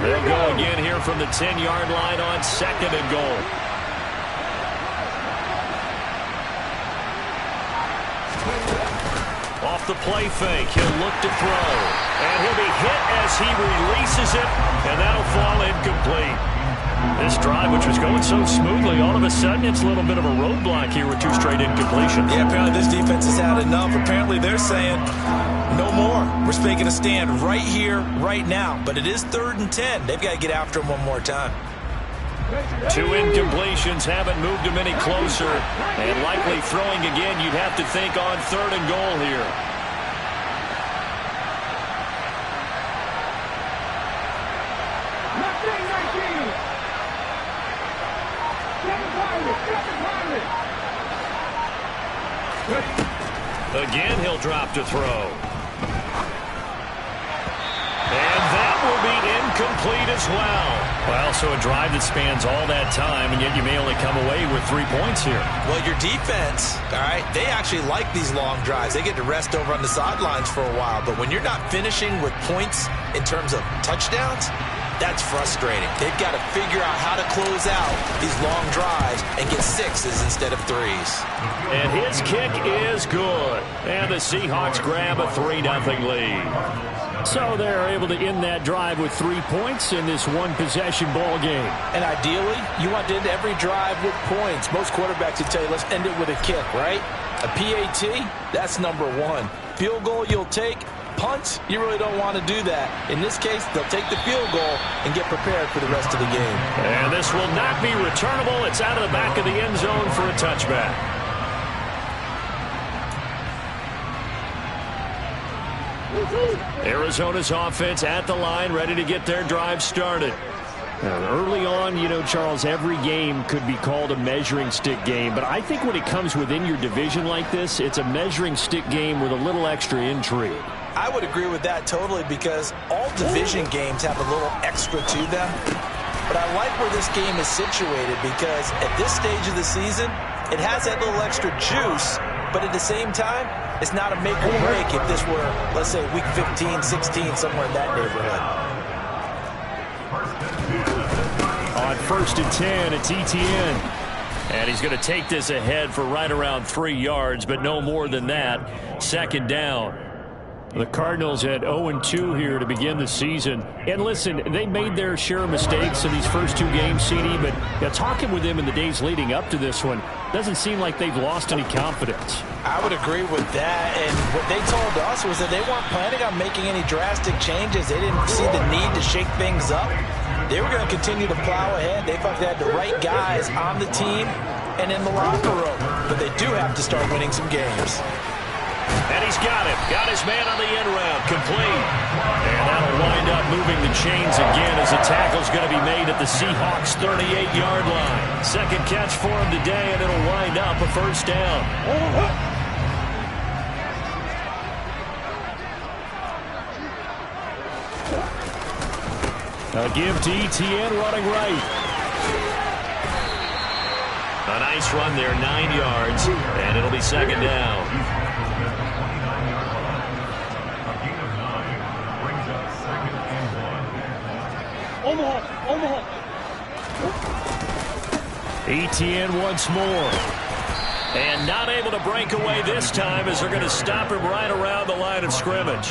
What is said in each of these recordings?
They'll go again here from the 10-yard line on 2nd and goal. Off the play fake, he'll look to throw. And he'll be hit as he releases it, and that'll fall incomplete. This drive, which was going so smoothly, all of a sudden it's a little bit of a roadblock here with 2 straight incompletions. Yeah, apparently this defense has had enough. Apparently they're saying, no more. We're making a stand right here, right now. But it is 3rd and 10. They've got to get after him one more time. 2 incompletions haven't moved him any closer. And likely throwing again, you'd have to think on 3rd and goal here. Again, he'll drop to throw. And that will be incomplete as well. Well, so a drive that spans all that time, and yet you may only come away with 3 points here. Well, your defense, all right, they actually like these long drives. They get to rest over on the sidelines for a while. But when you're not finishing with points in terms of touchdowns, that's frustrating. They've got to figure out how to close out these long drives and get 6s instead of 3s. And his kick is good. And the Seahawks grab a 3-0 lead. So they're able to end that drive with 3 points in this one-possession ball game. And ideally, you want to end every drive with points. Most quarterbacks would tell you, let's end it with a kick, right? A PAT, that's number 1. Field goal you'll take. Punts, you really don't want to do that. In this case, they'll take the field goal and get prepared for the rest of the game. And this will not be returnable. It's out of the back of the end zone for a touchback. Arizona's offense at the line, ready to get their drive started. Early on, you know, Charles, every game could be called a measuring stick game. But I think when it comes within your division like this, it's a measuring stick game with a little extra intrigue. I would agree with that totally because all division games have a little extra to them. But I like where this game is situated because at this stage of the season, it has that little extra juice. But at the same time, it's not a make or break if this were, let's say, week 15, 16, somewhere in that neighborhood. On 1st and 10, it's Etienne. And he's going to take this ahead for right around 3 yards, but no more than that. 2nd down. The Cardinals had 0-2 here to begin the season. And listen, they made their share of mistakes in these first 2 games, CD, but talking with them in the days leading up to this one, doesn't seem like they've lost any confidence. I would agree with that. And what they told us was that they weren't planning on making any drastic changes. They didn't see the need to shake things up. They were going to continue to plow ahead. They thought they had the right guys on the team and in the locker room. But they do have to start winning some games. And he's got him. Got his man on the end route. Complete. And that'll wind up moving the chains again as the tackle's going to be made at the Seahawks' 38-yard line. 2nd catch for him today, and it'll wind up a 1st down. A give to Etienne running right. A nice run there, 9 yards, and it'll be 2nd down. Etienne once more. And not able to break away this time as they're going to stop him right around the line of scrimmage.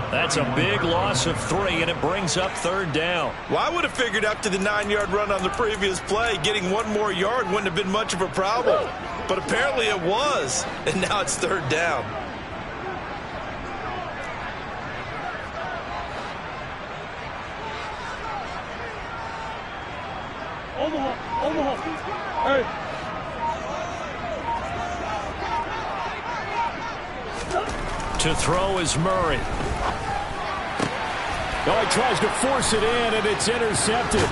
That's a big loss of 3, and it brings up 3rd down. Well, I would have figured after the 9-yard run on the previous play, getting 1 more yard wouldn't have been much of a problem. But apparently it was, and now it's 3rd down. Hey. To throw is Murray. Oh, he tries to force it in, and it's intercepted.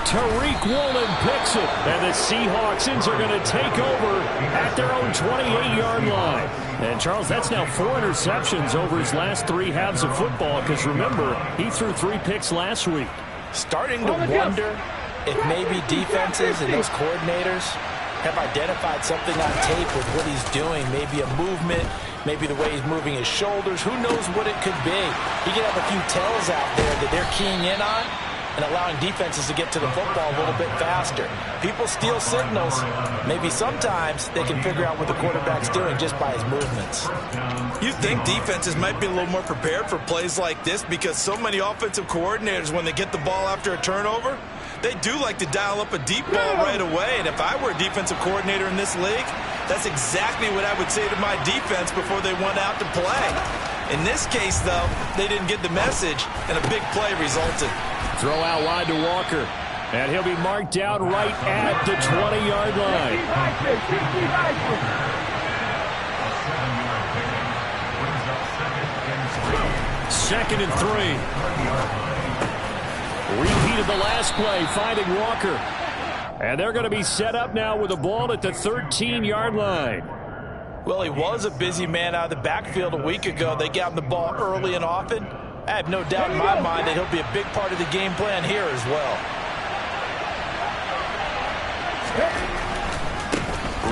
Tariq Woolen picks it, and the Seahawksans are going to take over at their own 28-yard line. And, Charles, that's now 4 interceptions over his last 3 halves of football, because, remember, he threw 3 picks last week. Starting to wonder if maybe defenses and those coordinators have identified something on tape with what he's doing. Maybe a movement, maybe the way he's moving his shoulders. Who knows what it could be? He could have a few tells out there that they're keying in on. and allowing defenses to get to the football a little bit faster. People steal signals. Maybe sometimes they can figure out what the quarterback's doing just by his movements. You think defenses might be a little more prepared for plays like this because so many offensive coordinators, when they get the ball after a turnover, they do like to dial up a deep ball right away. And if I were a defensive coordinator in this league, that's exactly what I would say to my defense before they went out to play. In this case, though, they didn't get the message, and a big play resulted. Throw out wide to Walker. And he'll be marked down right at the 20-yard line. 2nd and 3. Repeat of the last play, finding Walker. And they're going to be set up now with the ball at the 13-yard line. Well, he was a busy man out of the backfield a week ago. They got him the ball early and often. I have no doubt in my mind that he'll be a big part of the game plan here as well.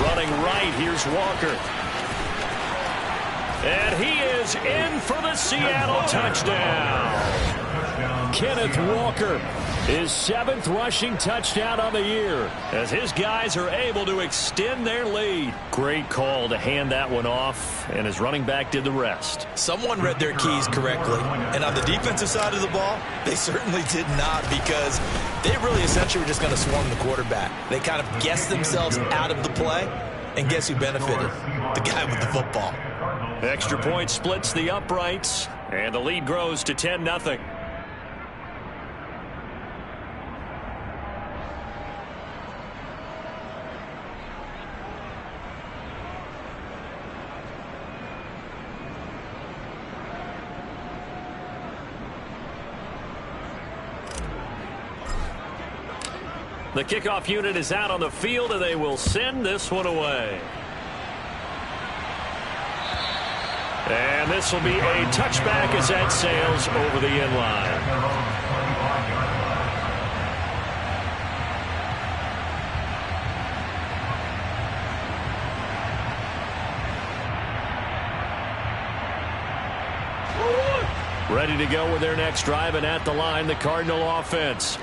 Running right, here's Walker. And he is in for the Seattle touchdown. Kenneth Walker, his 7th rushing touchdown of the year, as his guys are able to extend their lead. Great call to hand that one off, and his running back did the rest. Someone read their keys correctly, and on the defensive side of the ball, they certainly did not, because they really essentially were just going to swarm the quarterback. They kind of guessed themselves out of the play, and guess who benefited? The guy with the football. Extra point splits the uprights, and the lead grows to 10-0. The kickoff unit is out on the field, and they will send this one away. And this will be a touchback as that sails over the end line. Ready to go with their next drive, and at the line, the Cardinal offense.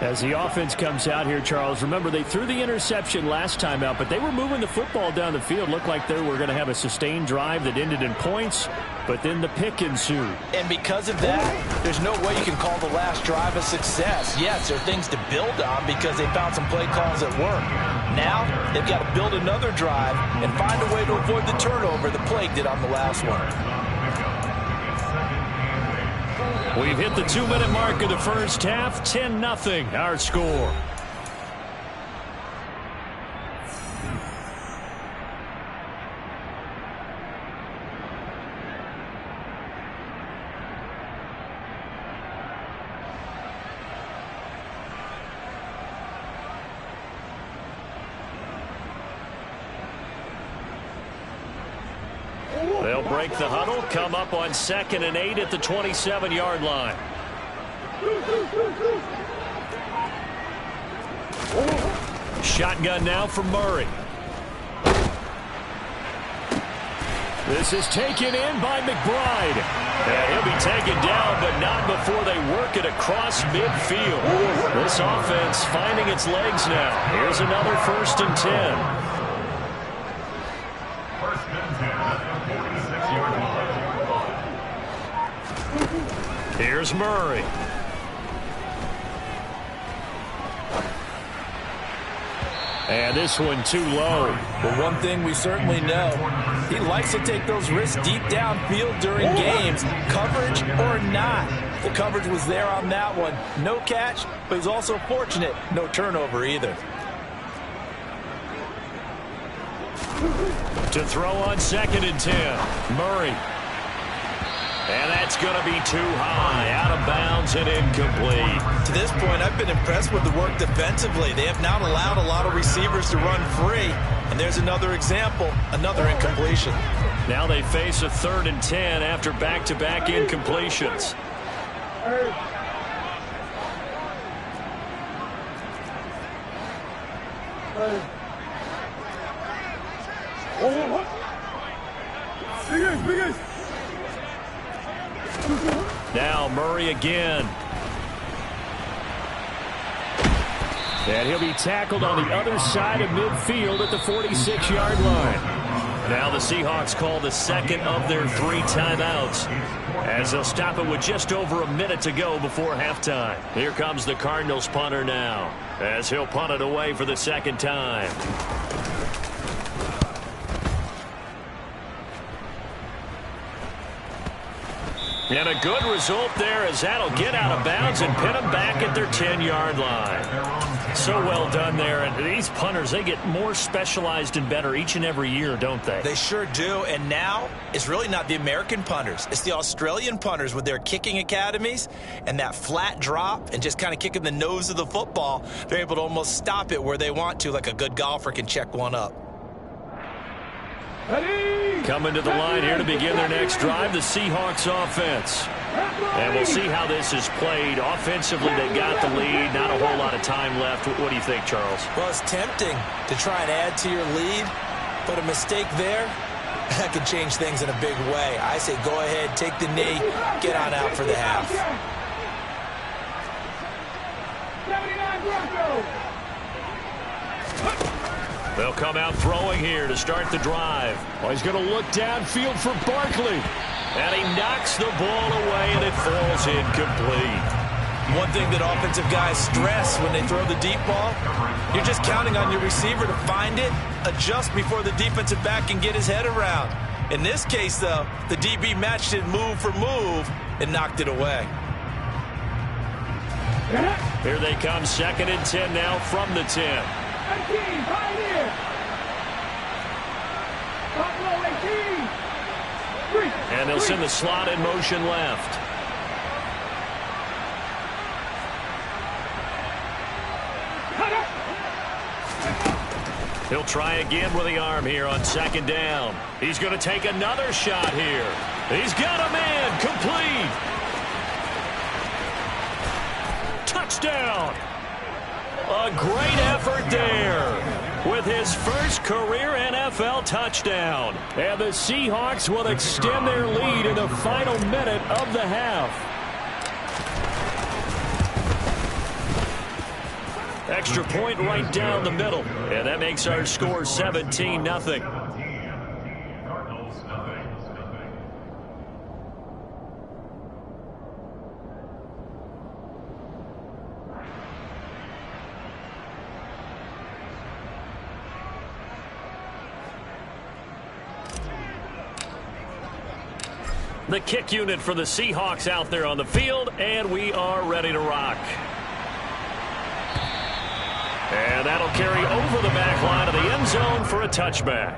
As the offense comes out here, Charles, remember they threw the interception last time out, but they were moving the football down the field. Looked like they were going to have a sustained drive that ended in points, but then the pick ensued. And because of that, there's no way you can call the last drive a success. Yes, there are things to build on because they found some play calls that work. Now, they've got to build another drive and find a way to avoid the turnover the Plague did on the last one. We've hit the 2-minute mark of the first half. 10-0 our score. They'll break the huddle, come up on 2nd and 8 at the 27-yard line. Shotgun now from Murray. This is taken in by McBride. And he'll be taken down, but not before they work it across midfield. This offense finding its legs now. Here's another 1st and 10. Here's Murray. And this one too low. But one thing we certainly know, he likes to take those risks deep downfield during games, coverage or not. The coverage was there on that one. No catch, but he's also fortunate. No turnover either. To throw on 2nd and 10. Murray. And that's going to be too high, out of bounds and incomplete. To this point, I've been impressed with the work defensively. They have not allowed a lot of receivers to run free. And there's another example, another incompletion. Now they face a 3rd and 10 after back-to-back incompletions. Now Murray again. And he'll be tackled on the other side of midfield at the 46-yard line. Now the Seahawks call the second of their 3 timeouts, as they'll stop it with just over a minute to go before halftime. Here comes the Cardinals punter now, as he'll punt it away for the second time. And a good result there, as that'll get out of bounds and pin them back at their 10-yard line. So well done there. And these punters, they get more specialized and better each and every year, don't they? They sure do. And now it's really not the American punters. It's the Australian punters with their kicking academies and that flat drop and just kind of kicking the nose of the football. They're able to almost stop it where they want to, like a good golfer can check one up. Coming to the line here to begin their next drive, the Seahawks offense. And we'll see how this is played. Offensively, they got the lead. Not a whole lot of time left. What do you think, Charles? Well, it's tempting to try and add to your lead, but a mistake there, that could change things in a big way. I say go ahead, take the knee, get on out for the half. 79 Broncos. They'll come out throwing here to start the drive. Well, he's going to look downfield for Barkley. And he knocks the ball away, and it falls incomplete. One thing that offensive guys stress when they throw the deep ball, you're just counting on your receiver to find it, adjust before the defensive back can get his head around. In this case, though, the DB matched it move for move and knocked it away. Here they come, 2nd and 10 now from the 10. 18, Pioneer. Buffalo 18. And they'll send the slot in motion left. He'll try again with the arm here on 2nd down. He's going to take another shot here. He's got a man complete. Touchdown. A great effort there with his first career NFL touchdown. And the Seahawks will extend their lead in the final minute of the half. Extra point right down the middle. And that makes our score 17-0. The kick unit for the Seahawks out there on the field, and we are ready to rock. And that'll carry over the back line of the end zone for a touchback.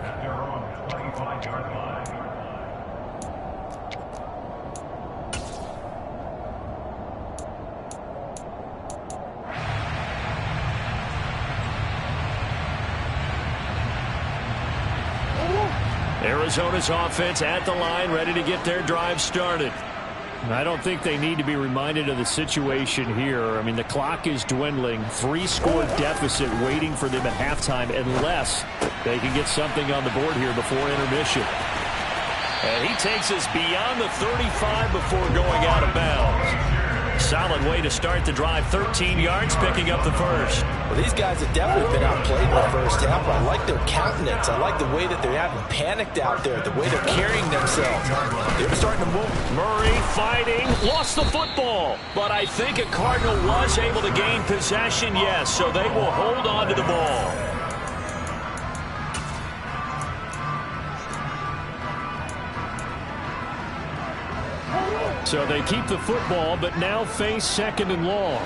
Arizona's offense at the line, ready to get their drive started. I don't think they need to be reminded of the situation here. I mean, the clock is dwindling. 3-score deficit waiting for them at halftime unless they can get something on the board here before intermission. And he takes us beyond the 35 before going out of bounds. Solid way to start the drive. 13 yards, picking up the first. Well, these guys have definitely been outplayed in the first half. I like their countenance. I like the way that they haven't panicked out there, the way they're carrying themselves. They're starting to move. Murray fighting, lost the football. But I think a Cardinal was able to gain possession, yes, so they will hold on to the ball. So they keep the football, but now face 2nd and long.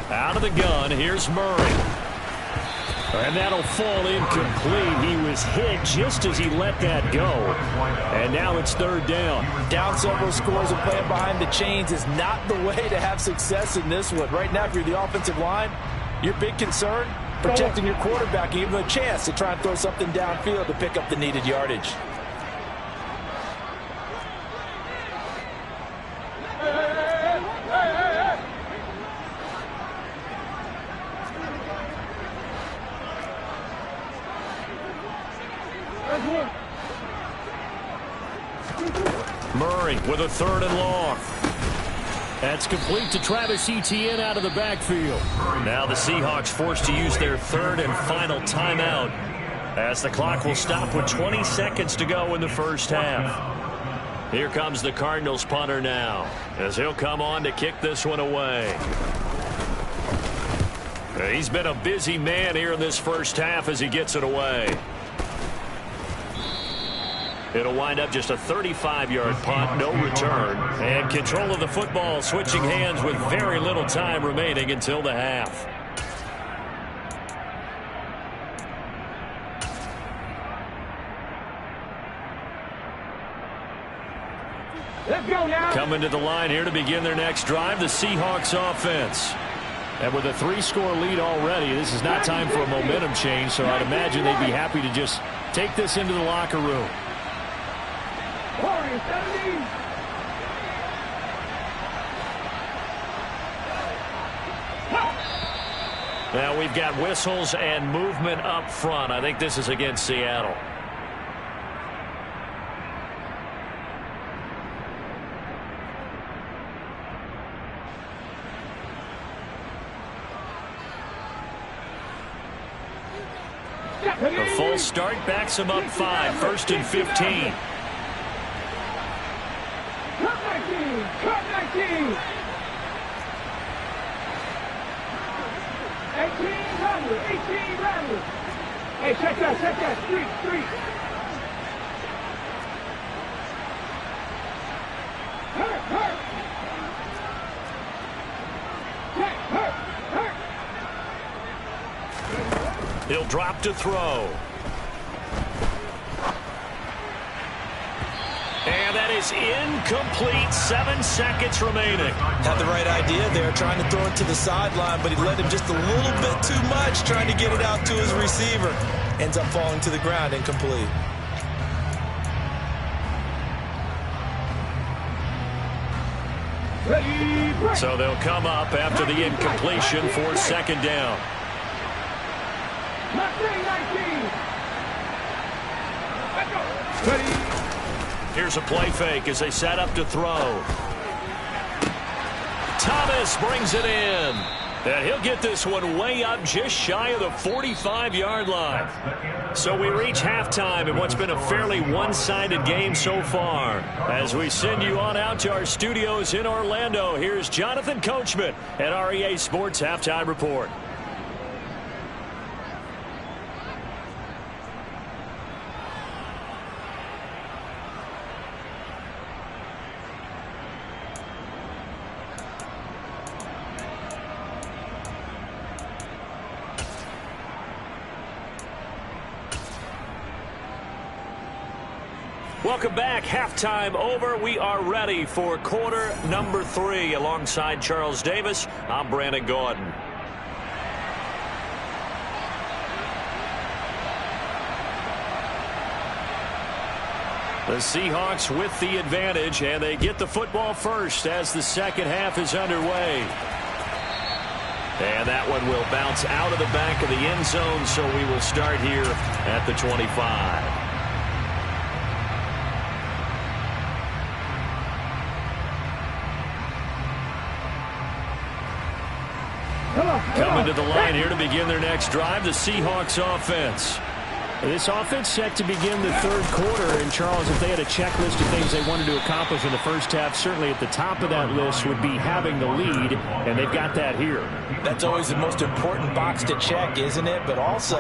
Out of the gun, here's Murray. And that'll fall incomplete. He was hit just as he let that go. And now it's 3rd down. Down several scores and playing behind the chains is not the way to have success in this one. Right now, if you're the offensive line, your big concern, protecting your quarterback, and give him a chance to try and throw something downfield to pick up the needed yardage. Murray with a 3rd and long. That's complete to Travis Etienne out of the backfield. Now the Seahawks forced to use their third and final timeout, as the clock will stop with 20 seconds to go in the first half. Here comes the Cardinals punter now, as he'll come on to kick this one away. He's been a busy man here in this first half as he gets it away. It'll wind up just a 35-yard punt, no return. And control of the football switching hands with very little time remaining until the half. Let's go now. Coming to the line here to begin their next drive, the Seahawks offense. And with a 3-score lead already, this is not time for a momentum change, so I'd imagine they'd be happy to just take this into the locker room. Warriors 17. Now we've got whistles and movement up front. I think this is against Seattle. A full start backs him up 5, 1st and 15. Cut 19. Cut 19. 18 runners. 18 runners. Hey, check that. Street. Hurt. Hurt. He'll drop to throw. And that is incomplete. 7 seconds remaining. Had the right idea there, trying to throw it to the sideline, but he led him just a little bit too much, trying to get it out to his receiver. Ends up falling to the ground, incomplete. So they'll come up after the incompletion for 2nd down. Here's a play fake as they set up to throw. Thomas brings it in. And he'll get this one way up just shy of the 45-yard line. So we reach halftime in what's been a fairly one-sided game so far. As we send you on out to our studios in Orlando, here's Jonathan Coachman at REA Sports Halftime Report. Welcome back. Halftime over. We are ready for quarter number 3. Alongside Charles Davis, I'm Brandon Gordon. The Seahawks with the advantage, and they get the football first as the second half is underway. And that one will bounce out of the back of the end zone, so we will start here at the 25. Coming to the line here to begin their next drive, the Seahawks offense. This offense set to begin the third quarter. And, Charles, if they had a checklist of things they wanted to accomplish in the first half, certainly at the top of that list would be having the lead, and they've got that here. That's always the most important box to check, isn't it? But also,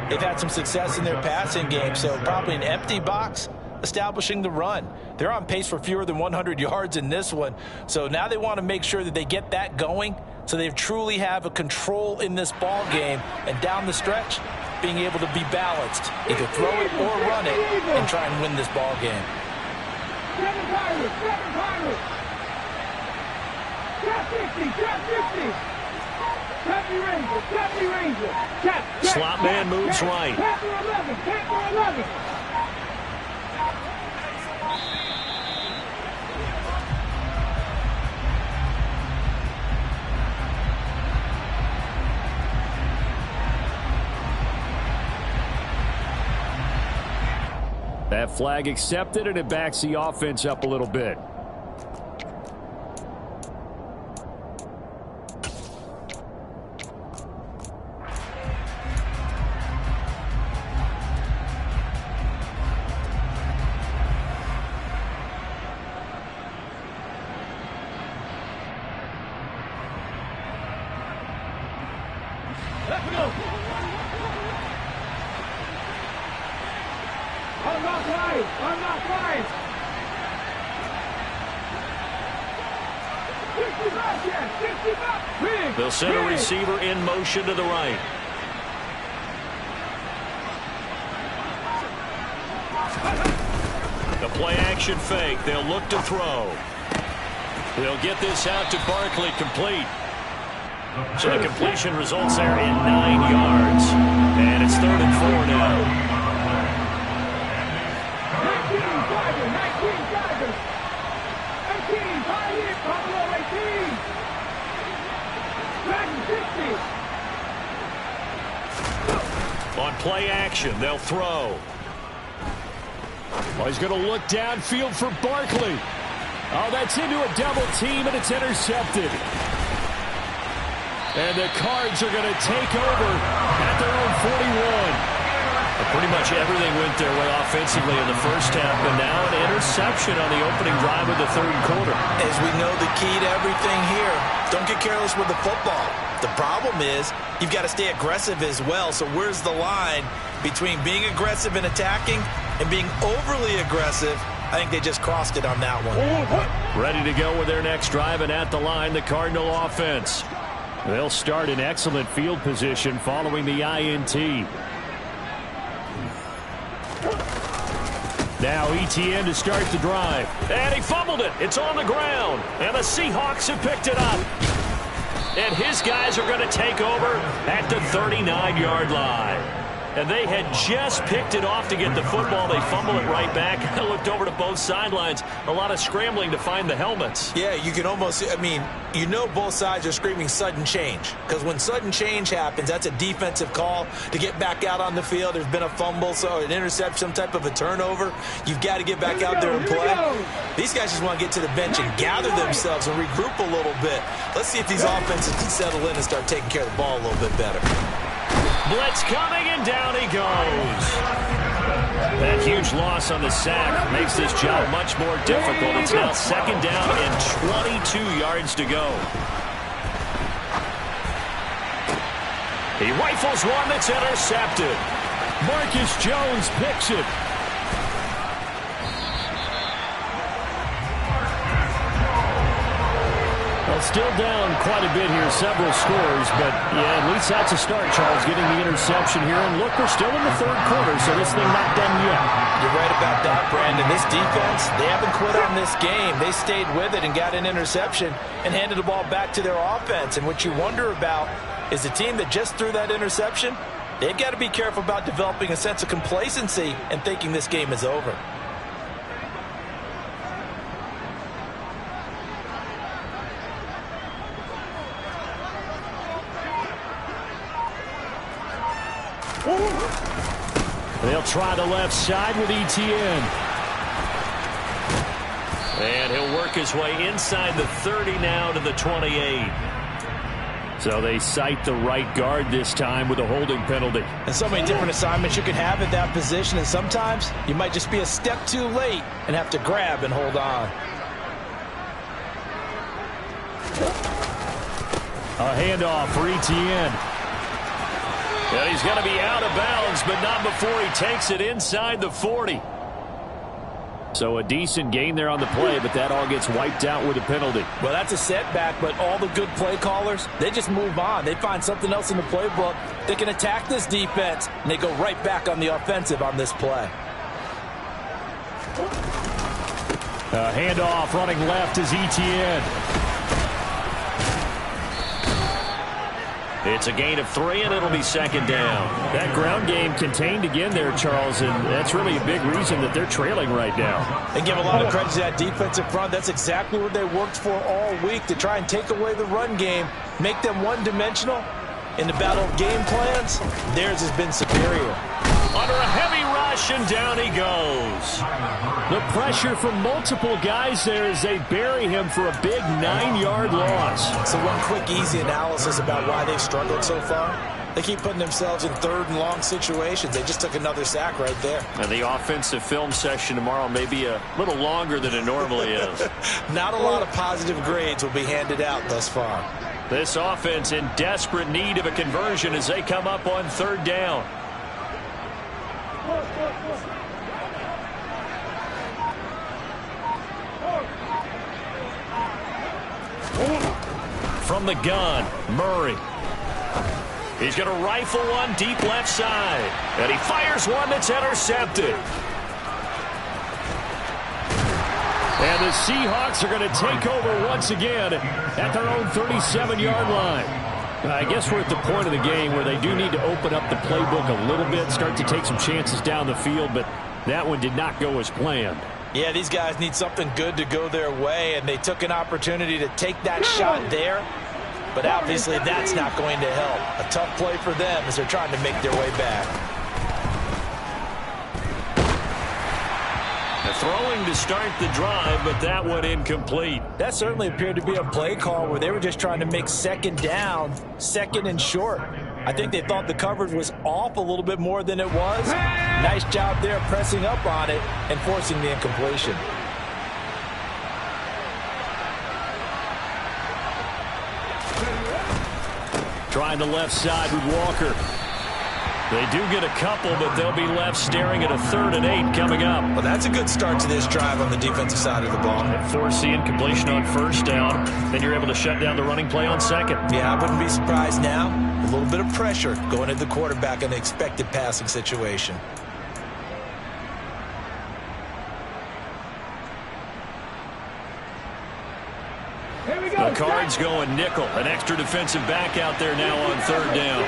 they've had some success in their passing game, so probably an empty box establishing the run. They're on pace for fewer than 100 yards in this one, so now they want to make sure that they get that going so they truly have a control in this ball game, and down the stretch, being able to be balanced, either throw it or run it, and try and win this ball game. Seven Pirates. Trap 50. Ranger. Slot man moves right. Panther 11. That flag accepted, and it backs the offense up a little bit. Let's go. I'm not flying. I'm not flying. 60 back, yeah. 60 back. Big. They'll send a receiver in motion to the right. The play action fake. They'll look to throw. They'll get this out to Barkley, complete. So the completion results there in 9 yards. And it's 3rd and 4 now. 19 Tigers. 18, high hit, Buffalo 18. Dragon 60. On play action, they'll throw. Well, he's going to look downfield for Barkley. Oh, that's into a double team, and it's intercepted. And the Cards are going to take over at their own 41. Pretty much everything went their way offensively in the first half, but now an interception on the opening drive of the 3rd quarter. As we know, the key to everything here, don't get careless with the football. The problem is you've got to stay aggressive as well. So where's the line between being aggressive and attacking and being overly aggressive? I think they just crossed it on that one. Ready to go with their next drive, and at the line, the Cardinal offense. They'll start in excellent field position following the INT. Now Etienne to start the drive. And he fumbled it. It's on the ground. And the Seahawks have picked it up. And his guys are going to take over at the 39-yard line. And they had just picked it off to get the football. They fumble it right back. I looked over to both sidelines. A lot of scrambling to find the helmets. Yeah, you can almost, I mean, you know both sides are screaming sudden change. Because when sudden change happens, that's a defensive call to get back out on the field. There's been a fumble, so an interception, some type of a turnover. You've got to get back out there and play. These guys just want to get to the bench and gather themselves and regroup a little bit. Let's see if these offenses can settle in and start taking care of the ball a little bit better. Blitz coming, and down he goes. That huge loss on the sack makes this job much more difficult. It's now 2nd down and 22 yards to go. He rifles one that's intercepted. Marcus Jones picks it. Well, still down quite a bit here, several scores, but yeah, at least that's a start, Charles, getting the interception here. And look, we're still in the 3rd quarter, so this thing not done yet. You're right about that, Brandon. This defense, they haven't quit on this game. They stayed with it and got an interception and handed the ball back to their offense. And what you wonder about is the team that just threw that interception, they've got to be careful about developing a sense of complacency and thinking this game is over. They'll try the left side with Etienne. And he'll work his way inside the 30 now to the 28. So they cite the right guard this time with a holding penalty. And so many different assignments you can have at that position, and sometimes you might just be a step too late and have to grab and hold on. A handoff for Etienne. And he's going to be out of bounds, but not before he takes it inside the 40. So a decent gain there on the play, but that all gets wiped out with a penalty. Well, that's a setback, but all the good play callers, they just move on. They find something else in the playbook. They can attack this defense, and they go right back on the offensive on this play. A handoff running left is Etienne. It's a gain of 3, and it'll be 2nd down. That ground game contained again there, Charles, and that's really a big reason that they're trailing right now. They give a lot of credit to that defensive front. That's exactly what they worked for all week, to try and take away the run game, make them one-dimensional. In the battle of game plans, theirs has been superior. Under a heavy rush, and down he goes. The pressure from multiple guys there as they bury him for a big 9-yard loss. So one quick, easy analysis about why they've struggled so far. They keep putting themselves in 3rd and long situations. They just took another sack right there. And the offensive film session tomorrow may be a little longer than it normally is. Not a lot of positive grades will be handed out thus far. This offense in desperate need of a conversion as they come up on third down. From the gun, Murray. He's going to rifle one deep left side. And he fires one that's intercepted. And the Seahawks are going to take over once again at their own 37-yard line. I guess we're at the point of the game where they do need to open up the playbook a little bit, start to take some chances down the field, but that one did not go as planned. Yeah, these guys need something good to go their way, and they took an opportunity to take that shot there, but obviously that's not going to help. A tough play for them as they're trying to make their way back. Throwing to start the drive, but that one incomplete. That certainly appeared to be a play call where they were just trying to make second down, second and short. I think they thought the coverage was off a little bit more than it was. Nice job there pressing up on it and forcing the incompletion. Trying the left side with Walker. They do get a couple, but they'll be left staring at a 3rd and 8 coming up. Well, that's a good start to this drive on the defensive side of the ball. Force the incompletion on first down. Then you're able to shut down the running play on second. Yeah, I wouldn't be surprised now. A little bit of pressure going at the quarterback in the expected passing situation. The Cards going nickel. An extra defensive back out there now on 3rd down.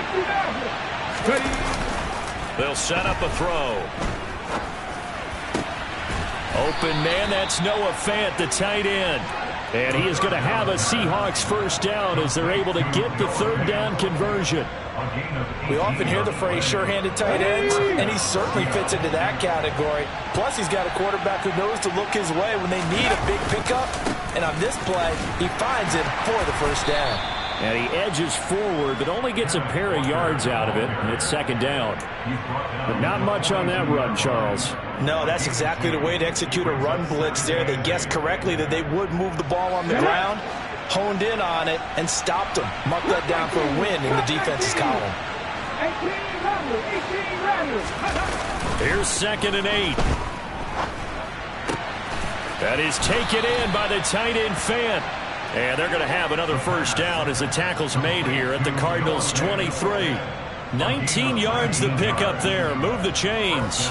They'll set up a throw. Open man, that's Noah Fant, the tight end. And he is going to have a Seahawks first down as they're able to get the 3rd down conversion. We often hear the phrase sure-handed tight ends, and he certainly fits into that category. Plus, he's got a quarterback who knows to look his way when they need a big pickup. And on this play, he finds it for the first down. And he edges forward, but only gets a pair of yards out of it, and it's 2nd down. But not much on that run, Charles. No, that's exactly the way to execute a run blitz there. They guessed correctly that they would move the ball on the ground, honed in on it, and stopped them. Mark that down for a win in the defense's column. 18 Here's 2nd and 8. That is taken in by the tight end Fant. And they're going to have another first down as the tackle's made here at the Cardinals' 23. 19 yards to pick up there. Move the chains.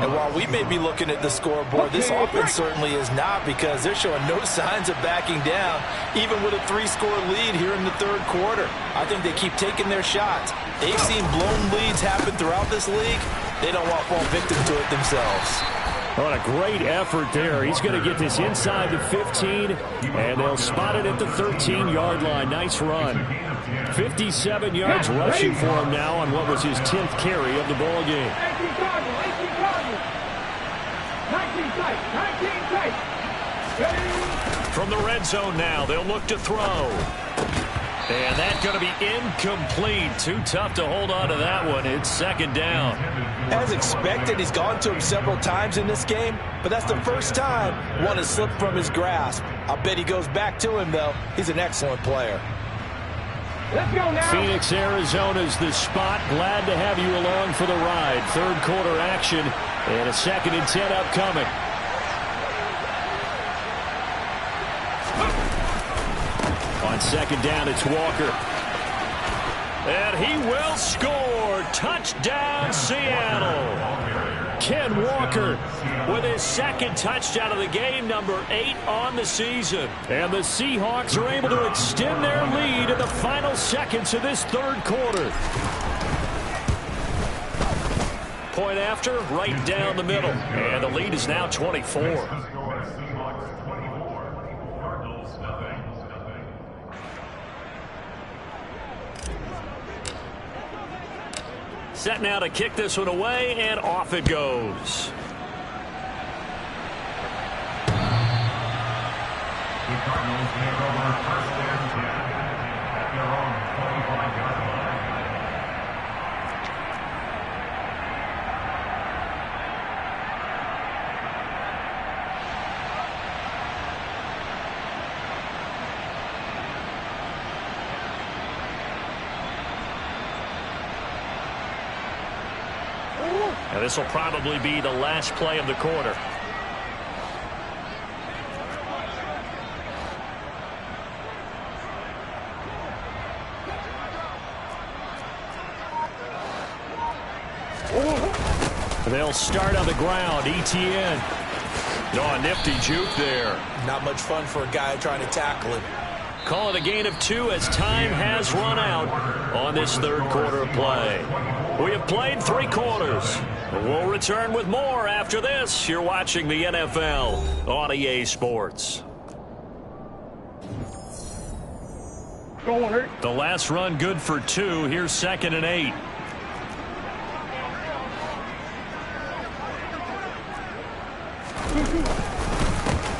And while we may be looking at the scoreboard, this offense certainly is not, because they're showing no signs of backing down, even with a 3-score lead here in the 3rd quarter. I think they keep taking their shots. They've seen blown leads happen throughout this league. They don't want to fall victim to it themselves. What a great effort there. He's going to get this inside the 15, and they'll spot it at the 13-yard line. Nice run. 57 yards rushing for him now on what was his 10th carry of the ball game. 19 From the red zone now, they'll look to throw. And that's going to be incomplete. Too tough to hold on to that one. It's 2nd down. As expected, he's gone to him several times in this game, but that's the first time one has slipped from his grasp. I'll bet he goes back to him, though. He's an excellent player. Let's go now. Phoenix, Arizona's the spot. Glad to have you along for the ride. 3rd quarter action and a 2nd and 10 upcoming. On 2nd down, it's Walker. And he will score. Touchdown, Seattle. Ken Walker with his 2nd touchdown of the game, number 8 on the season. And the Seahawks are able to extend their lead in the final seconds of this 3rd quarter. Point after, right down the middle. And the lead is now 24. Set now to kick this one away, and off it goes. The Cardinals take over 1st and 10 at their own 25-yard line. And this will probably be the last play of the quarter. They'll start on the ground. ETN. Oh, a nifty juke there. Not much fun for a guy trying to tackle it. Call it a gain of 2 as time has run out on this third quarter of play. We have played 3 quarters. We'll return with more after this. You're watching the NFL on EA Sports. The last run good for 2. Here's 2nd and 8.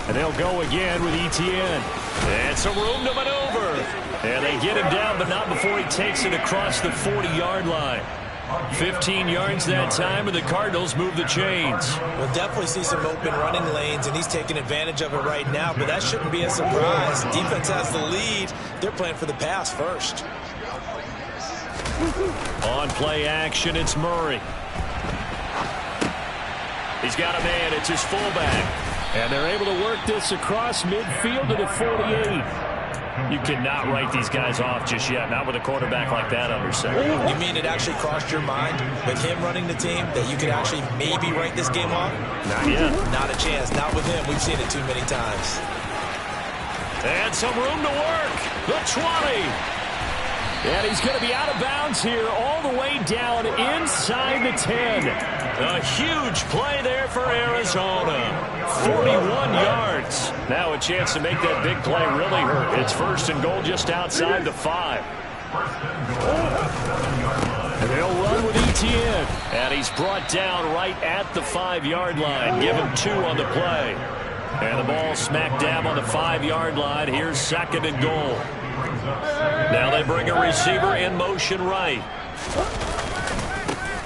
And they'll go again with ETN. And some room to maneuver. And they get him down, but not before he takes it across the 40-yard line. 15 yards that time, and the Cardinals move the chains. We'll definitely see some open running lanes, and he's taking advantage of it right now, but that shouldn't be a surprise. Defense has the lead. They're playing for the pass first. On play action, it's Murray. He's got a man. It's his fullback. And they're able to work this across midfield to the 48. You cannot write these guys off just yet, not with a quarterback like that under center. You mean it actually crossed your mind with him running the team that you could actually maybe write this game off? Not yet. Not a chance. Not with him. We've seen it too many times. And some room to work. The 20. And he's going to be out of bounds here all the way down inside the 10. A huge play there for Arizona. 41 yards. Now a chance to make that big play really hurt. It's 1st and goal just outside the 5. And they'll run with ETN. And he's brought down right at the 5-yard line. Give him 2 on the play. And the ball smack dab on the 5-yard line. Here's 2nd and goal. Now they bring a receiver in motion right.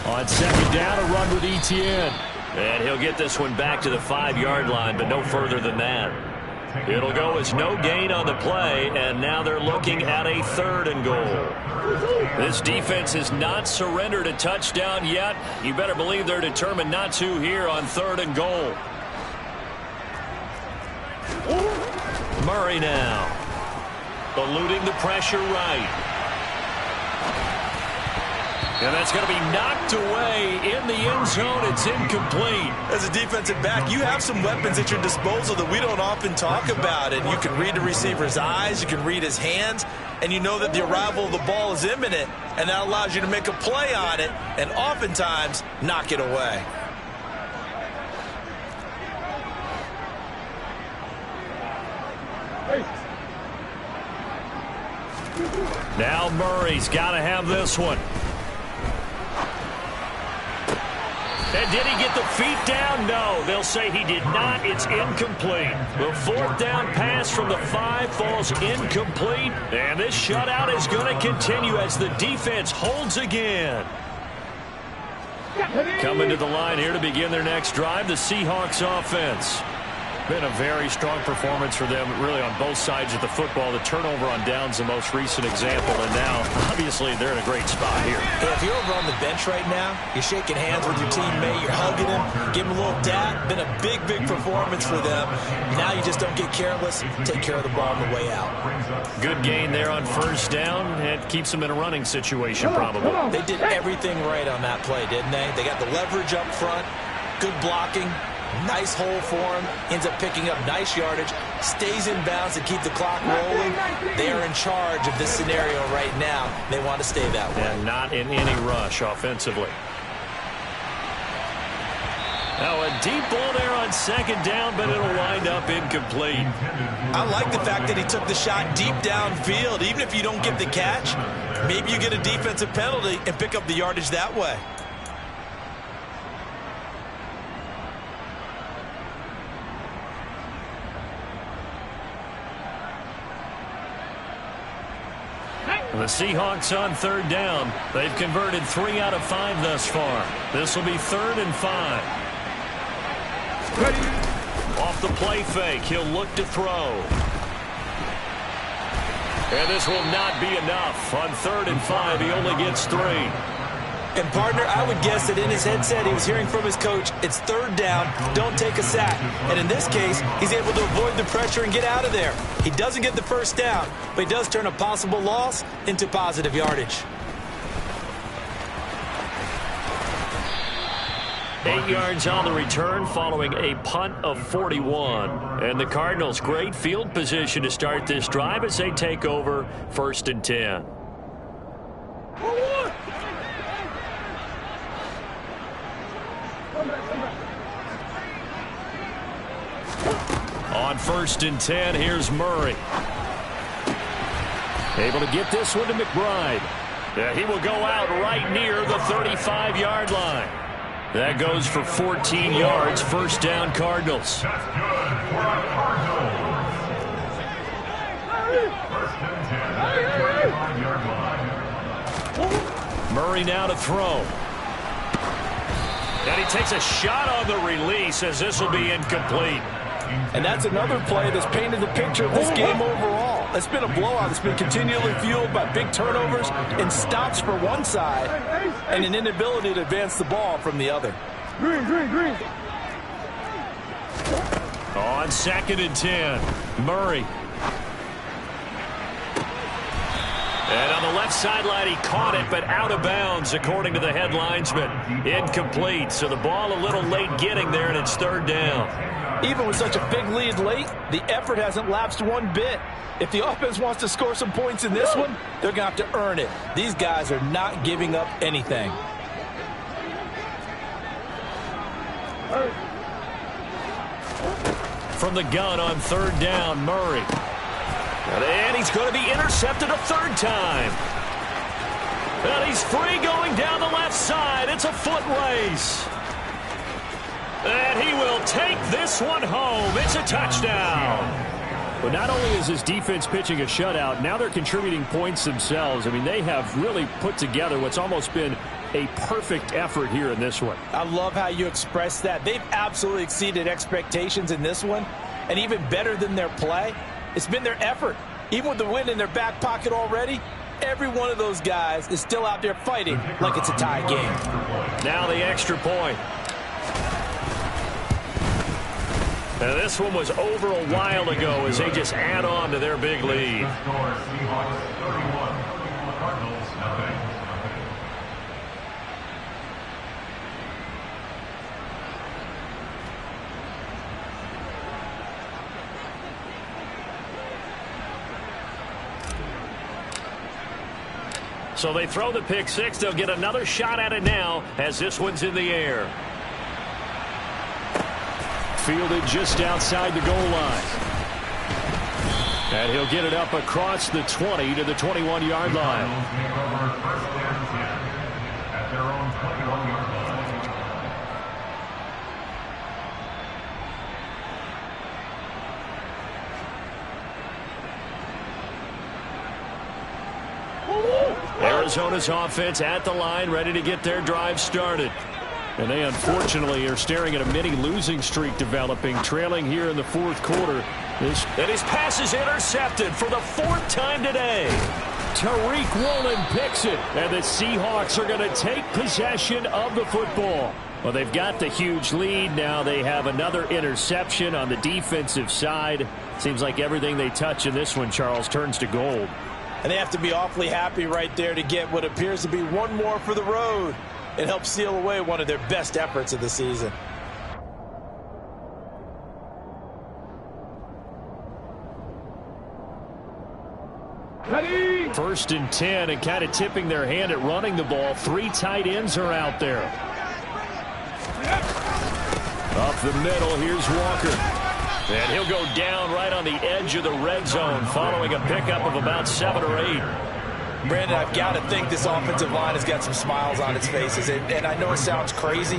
On 2nd down, a run with ETN. And he'll get this one back to the 5-yard line, but no further than that. It'll go as no gain on the play, and now they're looking at a 3rd and goal. This defense has not surrendered a touchdown yet. You better believe they're determined not to here on 3rd and goal. Murray now. Eluding the pressure right. And that's going to be knocked away in the end zone. It's incomplete. As a defensive back, you have some weapons at your disposal that we don't often talk about. And you can read the receiver's eyes, you can read his hands, and you know that the arrival of the ball is imminent. And that allows you to make a play on it and oftentimes knock it away. Now Murray's got to have this one. And did he get the feet down? No, they'll say he did not. It's incomplete. The 4th down pass from the 5 falls incomplete. And this shutout is going to continue as the defense holds again. Coming to the line here to begin their next drive, the Seahawks offense. Been a very strong performance for them, really, on both sides of the football. The turnover on downs, the most recent example, and now, obviously, they're in a great spot here. Hey, if you're over on the bench right now, you're shaking hands with your teammate, you're hugging him, give him a little dap. Been a big, big performance for them. Now you just don't get careless. Take care of the ball on the way out. Good gain there on 1st down. It keeps them in a running situation, probably. They did everything right on that play, didn't they? They got the leverage up front, good blocking. Nice hole for him. Ends up picking up nice yardage. Stays in bounds to keep the clock rolling. They are in charge of this scenario right now. They want to stay that way. And not in any rush offensively. Now a deep ball there on 2nd down, but it'll wind up incomplete. I like the fact that he took the shot deep downfield. Even if you don't get the catch, maybe you get a defensive penalty and pick up the yardage that way. The Seahawks on 3rd down. They've converted 3 out of 5 thus far. This will be 3rd and 5. Off the play fake, he'll look to throw. And this will not be enough. On 3rd and 5, he only gets 3. And, partner, I would guess that in his headset he was hearing from his coach, it's third down, don't take a sack. And in this case, he's able to avoid the pressure and get out of there. He doesn't get the first down, but he does turn a possible loss into positive yardage. 8 yards on the return following a punt of 41. And the Cardinals, great field position to start this drive as they take over 1st and 10. On 1st and 10, here's Murray. Able to get this one to McBride. Yeah, he will go out right near the 35-yard line. That goes for 14 yards. 1st down, Cardinals. That's good for the Cardinals. 1st and 10, 35-yard line. Murray now to throw. And he takes a shot on the release as this will be incomplete. And that's another play that's painted the picture of this game overall. It's been a blowout. It's been continually fueled by big turnovers and stops for one side and an inability to advance the ball from the other. Green. On 2nd and 10, Murray. And on the left sideline, he caught it, but out of bounds, according to the head linesman. Incomplete, so the ball a little late getting there, and it's 3rd down. Even with such a big lead late, the effort hasn't lapsed one bit. If the offense wants to score some points in this one, they're going to have to earn it. These guys are not giving up anything. From the gun on 3rd down, Murray. And he's going to be intercepted a 3rd time. And he's free going down the left side. It's a foot race. And he will take this one home. It's a touchdown. But not only is his defense pitching a shutout, now they're contributing points themselves. I mean, they have really put together what's almost been a perfect effort here in this one. I love how you express that. They've absolutely exceeded expectations in this one. And even better than their play, it's been their effort. Even with the win in their back pocket already, every one of those guys is still out there fighting like it's a tie game. Now the extra point. Now this one was over a while ago as they just add on to their big lead. Seahawks 31, Cardinals nothing. So they throw the pick six. They'll get another shot at it now as this one's in the air. Fielded just outside the goal line. And he'll get it up across the 20 to the 21-yard line. Take over 1st and 10 at their own 21-yard line. Arizona's offense at the line, ready to get their drive started. And they unfortunately are staring at a mini losing streak developing, trailing here in the 4th quarter. And his pass is intercepted for the 4th time today. Tariq Woolen picks it, and the Seahawks are going to take possession of the football. Well, they've got the huge lead. Now they have another interception on the defensive side. Seems like everything they touch in this one, Charles, turns to gold. And they have to be awfully happy right there to get what appears to be one more for the road. It helps seal away one of their best efforts of the season. Ready? 1st and 10, and kind of tipping their hand at running the ball. 3 tight ends are out there. Up the middle, here's Walker. And he'll go down right on the edge of the red zone following a pickup of about 7 or 8. Brandon, I've got to think this offensive line has got some smiles on its faces. And I know it sounds crazy,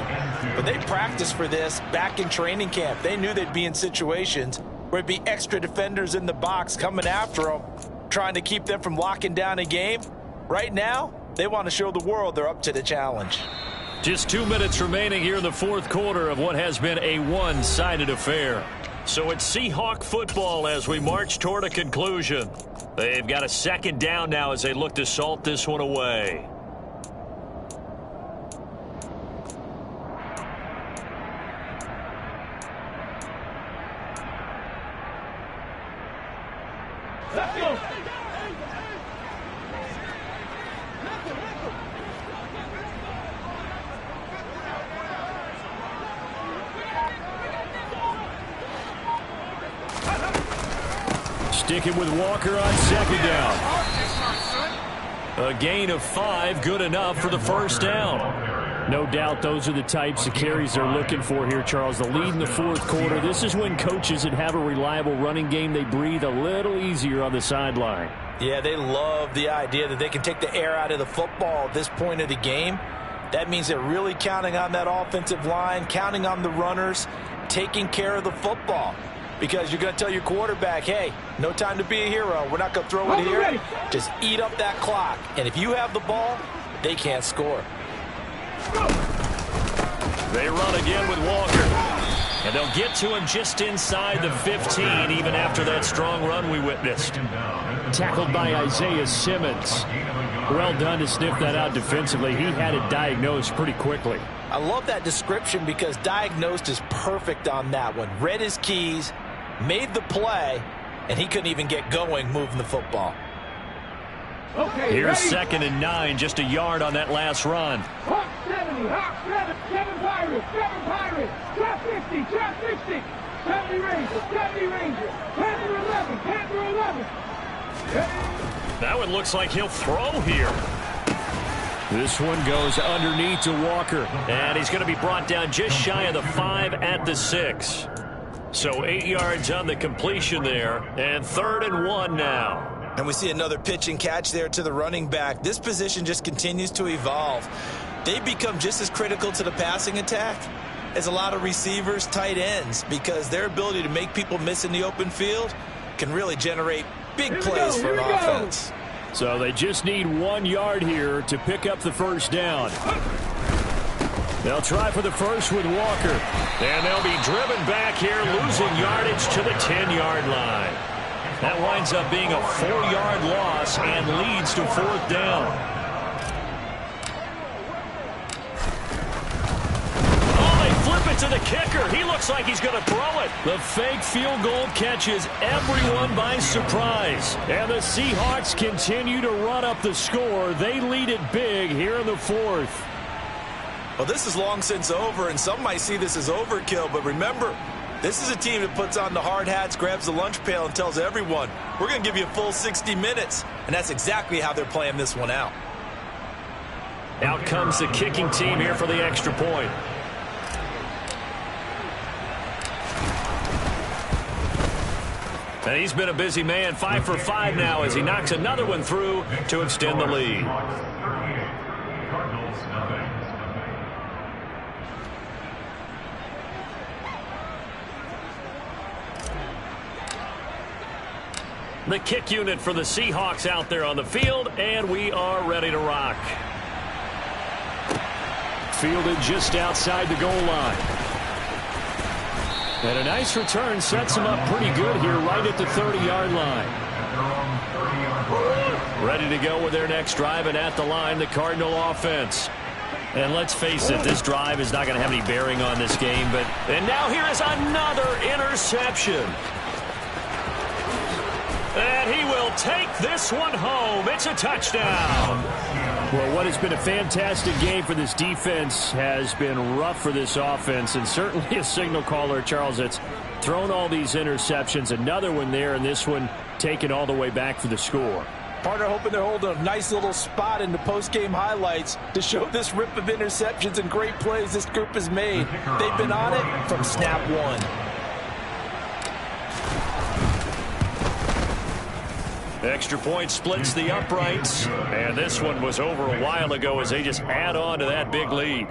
but they practiced for this back in training camp. They knew they'd be in situations where it'd be extra defenders in the box coming after them, trying to keep them from locking down a game. Right now, they want to show the world they're up to the challenge. Just 2 minutes remaining here in the 4th quarter of what has been a one-sided affair. So it's Seahawk football as we march toward a conclusion. They've got a 2nd down now as they look to salt this one away. Sticking with Walker on second down. A gain of 5, good enough for the first down. No doubt those are the types of carries they're looking for here, Charles. The lead in the fourth quarter. This is when coaches that have a reliable running game, they breathe a little easier on the sideline. Yeah, they love the idea that they can take the air out of the football at this point of the game. That means they're really counting on that offensive line, counting on the runners, taking care of the football. Because you're going to tell your quarterback, hey, no time to be a hero. We're not going to throw it here. Just eat up that clock. And if you have the ball, they can't score. They run again with Walker. And they'll get to him just inside the 15, even after that strong run we witnessed. Tackled by Isaiah Simmons. Well done to sniff that out defensively. He had it diagnosed pretty quickly. I love that description because diagnosed is perfect on that one. Read his keys, made the play, and he couldn't even get going moving the football. Okay, here's ready? 2nd and 9, just a yard on that last run. Hawk 70, Hawk 7 Pirates, 7 Pirates, trap 50, trap 60, 70 Ranger, 70 Ranger, Panther 11, Panther 11. That one looks like he'll throw here. This one goes underneath to Walker. And he's going to be brought down just shy of the 5 at the 6. So 8 yards on the completion there, and 3rd and 1 now. And we see another pitch and catch there to the running back. This position just continues to evolve. They become just as critical to the passing attack as a lot of receivers, tight ends, because their ability to make people miss in the open field can really generate big plays for an offense. So they just need 1 yard here to pick up the first down. They'll try for the first with Walker. And they'll be driven back here, losing yardage to the 10-yard line. That winds up being a 4-yard loss and leads to 4th down. Oh, they flip it to the kicker. He looks like he's going to throw it. The fake field goal catches everyone by surprise. And the Seahawks continue to run up the score. They lead it big here in the 4th. Well, this is long since over, and some might see this as overkill, but remember, this is a team that puts on the hard hats, grabs the lunch pail, and tells everyone, we're going to give you a full 60 minutes. And that's exactly how they're playing this one out. Out comes the kicking team here for the extra point. And he's been a busy man, 5 for 5 now as he knocks another one through to extend the lead. The kick unit for the Seahawks out there on the field, and we are ready to rock. Fielded just outside the goal line. And a nice return sets him up pretty good here right at the 30-yard line. Ready to go with their next drive, and at the line, the Cardinal offense. And let's face it, this drive is not going to have any bearing on this game. And now here is another interception. And he will take this one home. It's a touchdown. Well, what has been a fantastic game for this defense has been rough for this offense, and certainly a signal caller, Charles, that's thrown all these interceptions. Another one there, and this one taken all the way back for the score. Partner hoping they're holding a nice little spot in the post-game highlights to show this rip of interceptions and great plays this group has made. They've been on it from snap one. Extra point splits the uprights, and this one was over a while ago as they just add on to that big lead.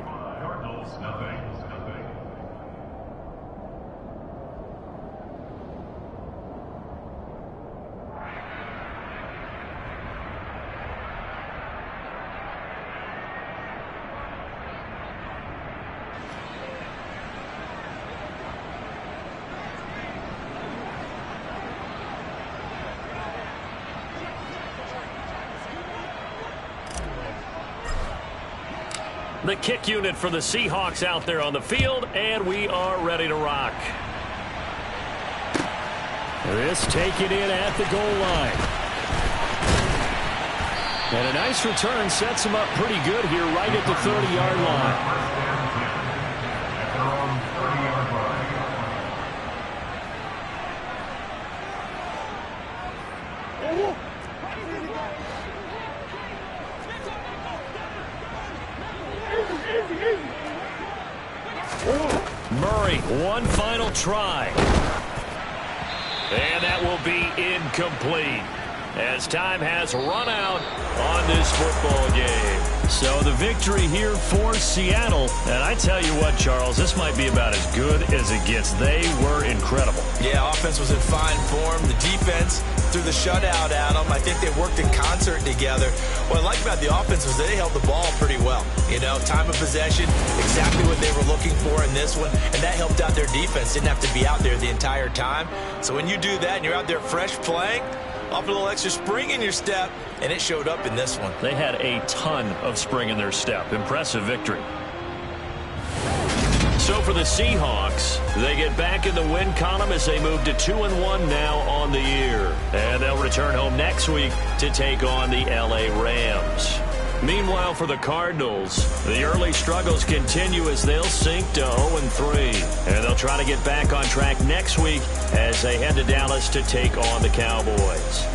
The kick unit for the Seahawks out there on the field, and we are ready to rock. This taken in at the goal line. And a nice return sets him up pretty good here right at the 30-yard line. Murray, one final try. And that will be incomplete, as time has run out on this football game. So the victory here for Seattle. And I tell you what, Charles, this might be about as good as it gets. They were incredible. Yeah, offense was in fine form. The defense threw the shutout at them. I think they worked in concert together. What I like about the offense was they held the ball pretty well. You know, time of possession, exactly what they were looking for in this one. And that helped out their defense. Didn't have to be out there the entire time. So when you do that and you're out there fresh playing, off a little extra spring in your step, and it showed up in this one. They had a ton of spring in their step. Impressive victory. So for the Seahawks, they get back in the win column as they move to 2-1 now on the year. And they'll return home next week to take on the LA Rams. Meanwhile, for the Cardinals, the early struggles continue as they'll sink to 0-3. And they'll try to get back on track next week as they head to Dallas to take on the Cowboys.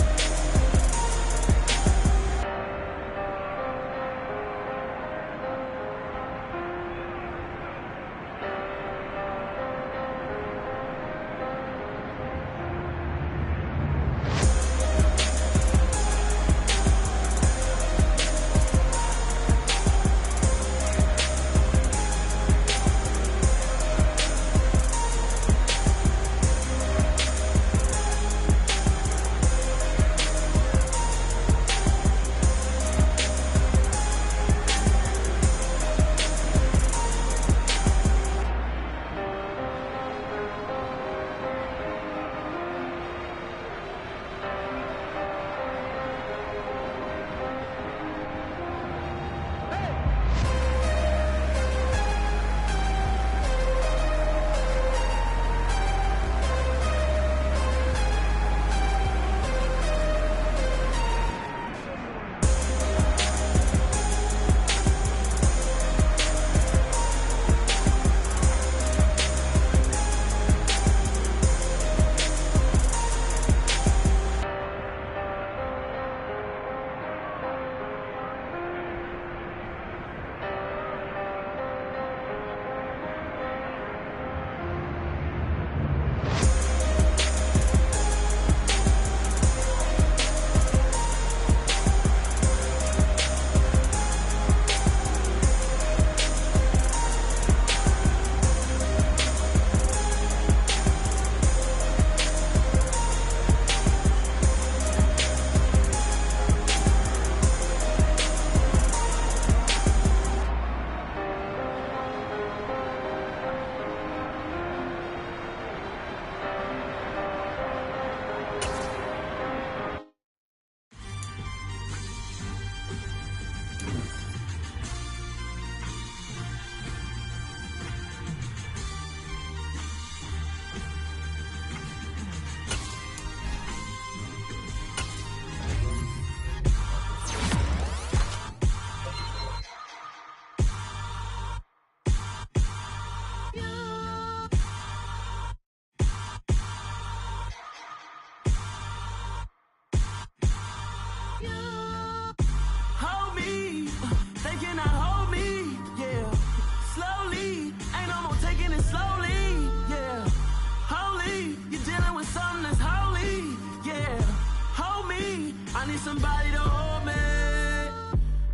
Somebody to hold me.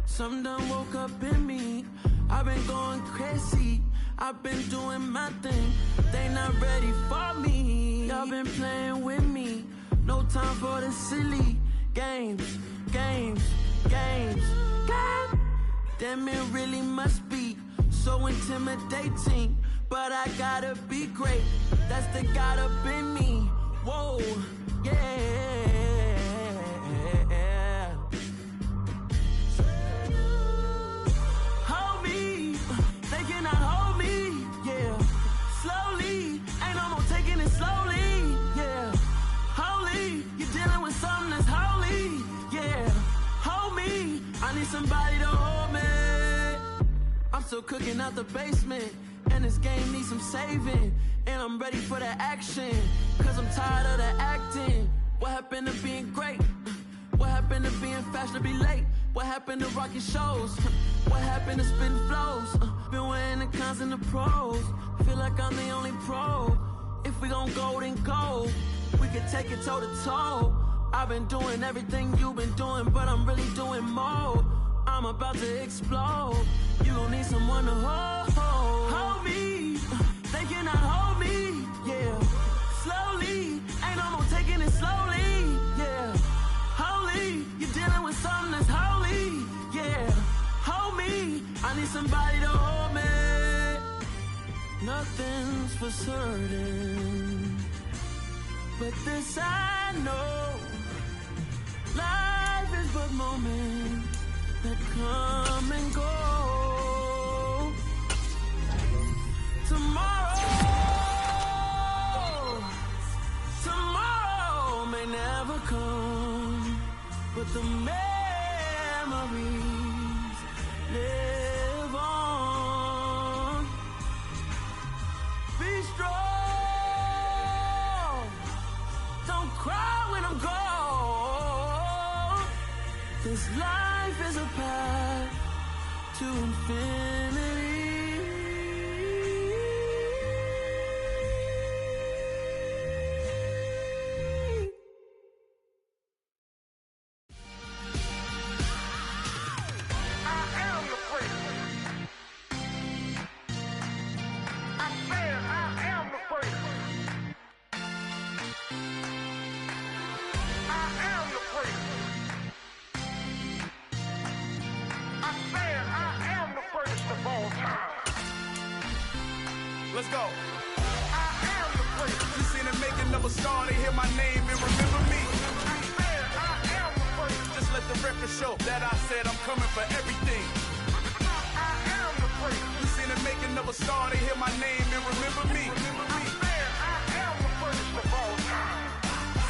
Something done woke up in me. I've been going crazy. I've been doing my thing. They not ready for me. Y'all been playing with me. No time for the silly games. Damn, it really must be so intimidating. But I gotta be great. That's the God up in me. Whoa, yeah. Somebody to hold me. I'm still cooking out the basement, and this game needs some saving. And I'm ready for the action, cause I'm tired of the acting. What happened to being great? What happened to being fashionably late? What happened to rocking shows? What happened to spitting flows? Been wearing the cons and the pros. Feel like I'm the only pro. If we gon' go, then go. We can take it toe to toe. I've been doing everything you've been doing, but I'm really doing more. I'm about to explode. You gon' need someone to hold me. They cannot hold me, yeah. Slowly, ain't no more taking it slowly, yeah. Holy, you're dealing with something that's holy, yeah. Hold me, I need somebody to hold me. Nothing's for certain, but this I know. Life is but moments that come and go. Tomorrow may never come, but the memories live on. Be strong, don't cry when I'm gone, 'cause life is a path to infinity. Let's go. I am the prince. You seen it making of a star, they hear my name and remember me. I am the prince. Just let the record show that I said I'm coming for everything. I am the prince. You seen it making of a star, they hear my name and remember me. I am the prince of all time.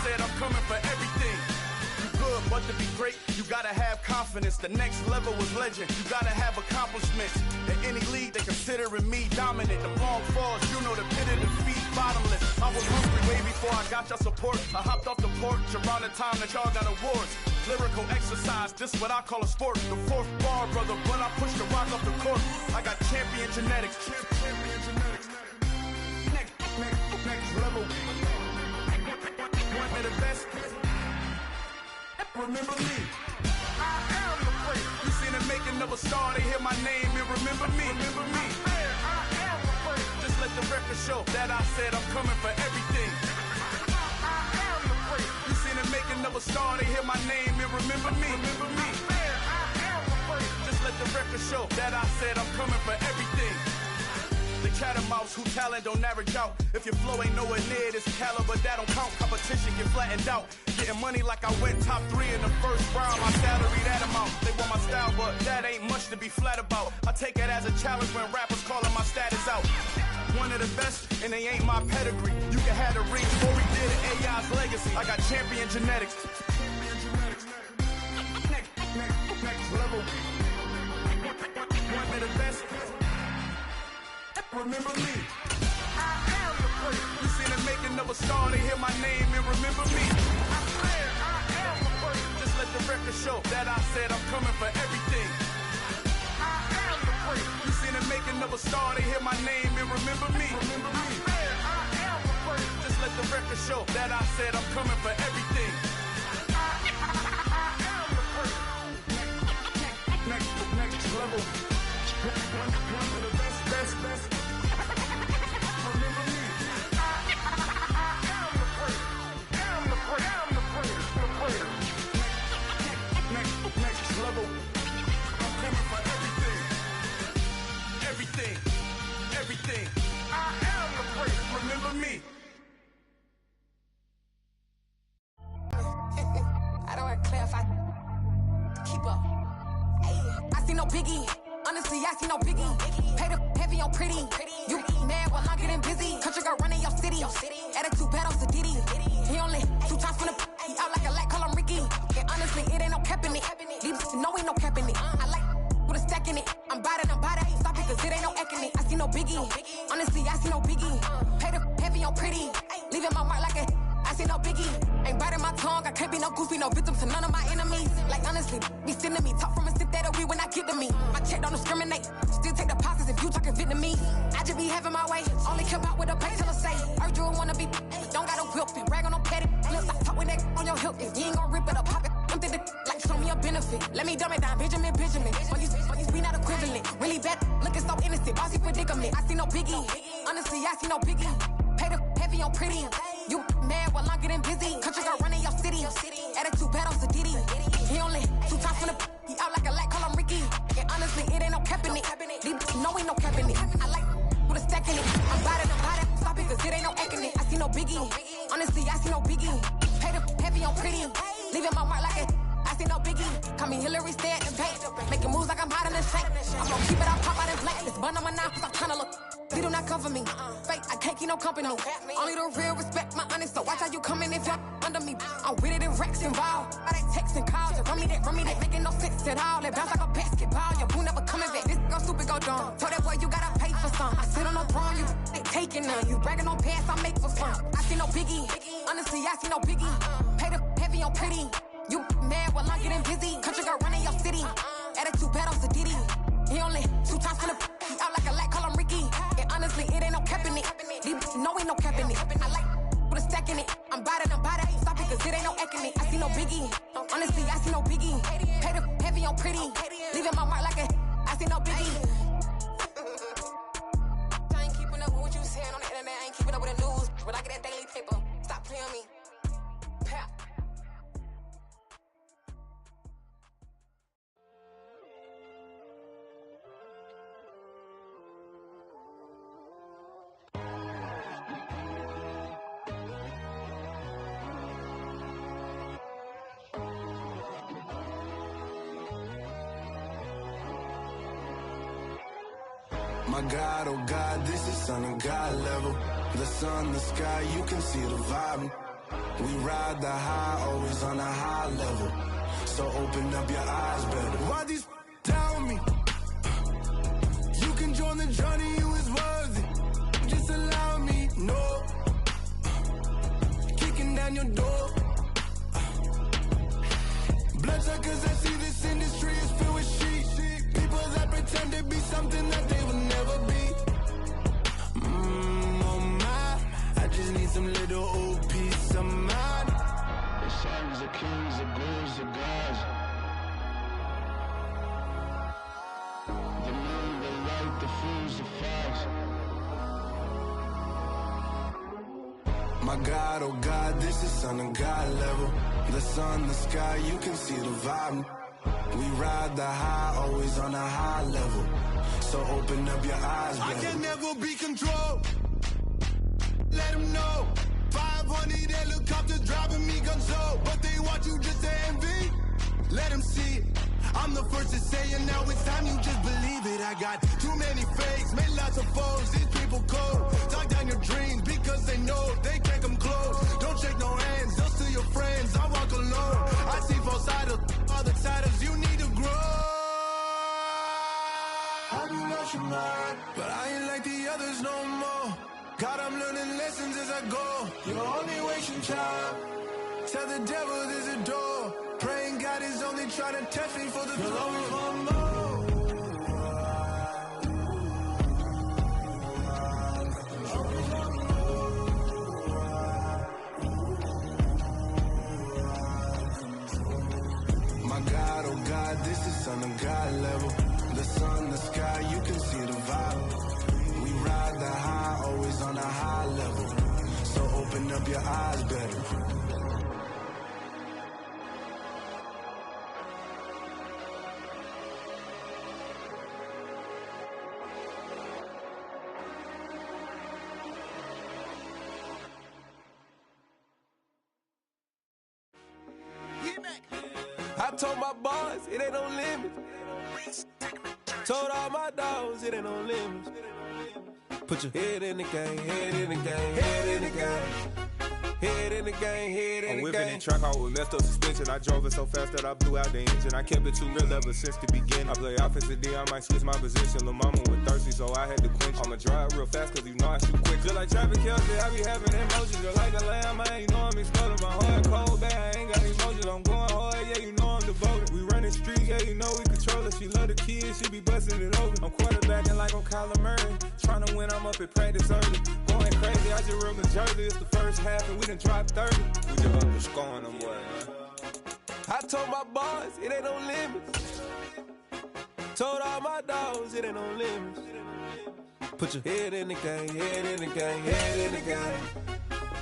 Said I'm coming for everything. Good, but to be great, you gotta have confidence. The next level was legend. You gotta have accomplishments. In any league, they considering me dominant. The long falls, you know the pit of defeat, bottomless. I was hungry way before I got your support. I hopped off the porch around the time that y'all got awards. Lyrical exercise, this what I call a sport. The fourth bar, brother, when I push the rock off the court. I got champion genetics. Champion genetics. Next level. One of the best. Remember me. I am the prince. You seen the making of a star, they hear my name and remember me. Remember me. I am the prince. Just let the record show that I said I'm coming for everything. I am the prince. You seen the making of a star, they hear my name and remember me. Remember me. I am the prince. Just let the record show that I said I'm coming for everything. The cat and mouse, who talent don't average out. If your flow ain't nowhere near this caliber, that don't count. Competition get flattened out. Getting money like I went top 3 in the first round. My salary that amount. They want my style, but that ain't much to be flat about. I take it as a challenge when rappers calling my status out. One of the best, and they ain't my pedigree. You can have the ring before we did it. AI's legacy. I got champion genetics. Next level. One of the best. Remember me. I am the prince. You seen the making of a star, they hear my name and remember me. I am the prince. Just let the record show that I said I'm coming for everything. I am the prince. You seen the making of a star, they hear my name and remember me. Remember me. I am the prince. Just let the record show that I said I'm coming for everything. I am the prince. Next level. One of the best. Remember me. I am the prince. I'm the prince. Next level. I'm coming for everything. I am the prince. Remember me. I don't want to clarify. Keep up. Ay, I see no biggie. Honestly, I see no biggie. Pay the heavy on pretty. You mad while I'm getting busy. Country girl running your city. Attitude bad on Sadiddy. He only 2 times from the he out like a light, call him Ricky. And honestly, it ain't no cap in it. These know ain't no cap in it. I like with a stack in it. I'm bad. Stop it, cause it ain't no eck in it. I see no biggie. Honestly, I see no biggie. Pay the heavy on pretty. Leaving my mark like a I see no biggie. Ain't biting my tongue, I can't be no goofy, no victim to none of my enemies. Like honestly, be sending me talk from a sip that'll be when I get to me. My check don't discriminate, still take deposits if you talking Vietnamese. I just be having my way, only care about what the pay teller say. Heard you wanna be, don't gotta whip it, brag on no petty. Let's not talk with that on your hip, if you ain't gon' rip it or pop it. I'm thinking like show me a benefit. Let me dumb it down, Benjamin. When you we not equivalent, really bad, looking so innocent, bossy predicament. I see no biggie, honestly I see no biggie. Pay the heavy on pretty. You mad while I'm getting busy. Country girl running your city. Attitude bad on Sadiddy. He only 2 times from the he out like a light, call him Ricky. And honestly, it ain't no cap in it. These know ain't no cap in it. I like with a stack in it. I'm bad at stop it, cause it ain't no acting it. I see no biggie. Honestly, I see no biggie. Pay the heavy on pretty. Leaving my mark like a I see no biggie. Call me Hillary, stay at the bank. Making moves like I'm hot in the shank. I'm gon' keep it out, pop out in black. This bun on my knife, cause I'm tryna look. They do not cover me. Fake, I can't keep no company. Only the real respect my honest. So watch how you coming if you're under me. I'm with it in Rex involved. I they texting calls. Just run me that. Making no sense at all. They bounce like a basketball. Your boo never coming back. This go stupid, go dumb. Told that boy you gotta pay for some. I sit on no throne, you they taking none. You bragging on pants, I make for fun. I see no biggie. Honestly, I see no biggie. Pay the heavy on pretty. You mad while I'm getting busy. Country girl running your city. Attitude bad on Sadiddy. He only 2 times from the he out like a light, call him Ricky. And honestly, it ain't no cap in it. These know ain't no cap in it. I like put a stack in it. I'm bad at stop it, cause it ain't no acting it. I see no biggie. Honestly, I see no biggie. Pay the heavy on pretty. Leaving my mark like a I see no biggie. I ain't keeping up with what you saying on the internet. I ain't keeping up with the news. But I get that daily paper. Stop playing me. Pap. My God, oh God, this is Son of God level. The sun, the sky, you can see the vibe. We ride the high, always on a high level. So open up your eyes better. Why these tell me? You can join the journey, you is worthy. Just allow me, no. Kicking down your door. Bloodsuckers, I see this industry is filled with sheep. People that pretend to be something that they will never be. Oh my, I just need some little old peace of mind. The sons, the kings, the ghouls, the gods. The moon, the light, the fools, the facts. My God, oh God, this is Son of God level. The sun, the sky, you can see the vibe. We ride the high, always on a high level. So open up your eyes, baby. I can never be controlled. Let them know. 500 helicopters driving me gonzo. But they want you just to envy. Let them see it. I'm the first to say it, now it's time you just believe it. I got too many fakes, made lots of foes. These people cold. Talk down your dreams because they know they can't come close. Don't shake no hands, they'll steal your friends. I walk alone. I see false idols, other titles, you need to grow. Have you lost your mind? But I ain't like the others no more. God, I'm learning lessons as I go. You're only wasting time. Tell the devil there's a door. Praying God is only trying to test me for the throne. You'll always want more. My God, oh God, this is Son of God level. The sun, the sky, you can see the vibe. We ride the high, always on a high level. So open up your eyes better. I told my boys, it ain't no limits. Told all my dogs, it ain't no limits. Put your head in the game, head in the game, head in the game. Head in the game, head in the game. I'm whipping in track out with messed up suspension. I drove it so fast that I blew out the engine. I kept it too real ever since the beginning. I play offensive D, I might switch my position. Lil' mama was thirsty, so I had to quench. I'ma drive real fast, cause you know I shoot quick. Just like traffic Kelsey, I be having emotions. Just like a lamb, I ain't know I'm exploding. My heart cold, bad, I ain't got emotions. I'm going hard, yeah, you know I'm devoted. We running streets, yeah, you know we control it. She love the kids, she be busting it over. I'm quarterbacking like I'm Kyler Murray. Trying to win, I'm up at practice early. Going crazy, I just rode the jersey. It's the first half and we done dropped 30. We just up the scoring them, boy, man. I told my boys, it ain't no limits. Told all my dogs, it ain't no limits. Put your head in the game, head in the game, head in the game.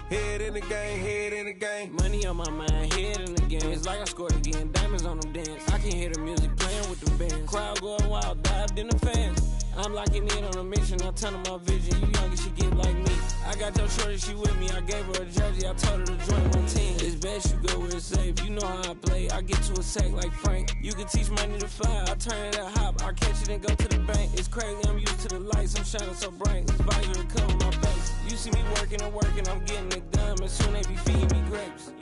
Head in the game, head in the game. Money on my mind, head in the game. It's like I scored again, diamonds on them dance. I can hear the music playing with the bands. Crowd going wild, dived in the fans. I'm locking in on a mission, I'm telling my vision. You young, she get like me. I got your shorty, she with me. I gave her a jersey, I told her to join my team. It's best you go where it's safe. You know how I play. I get to a sack like Frank. You can teach money to fly. I turn it that hop. I catch it and go to the bank. It's crazy, I'm used to the lights. I'm shining so bright. This visor to cover my face. You see me working and working, I'm getting it done. And soon they be feeding me grapes.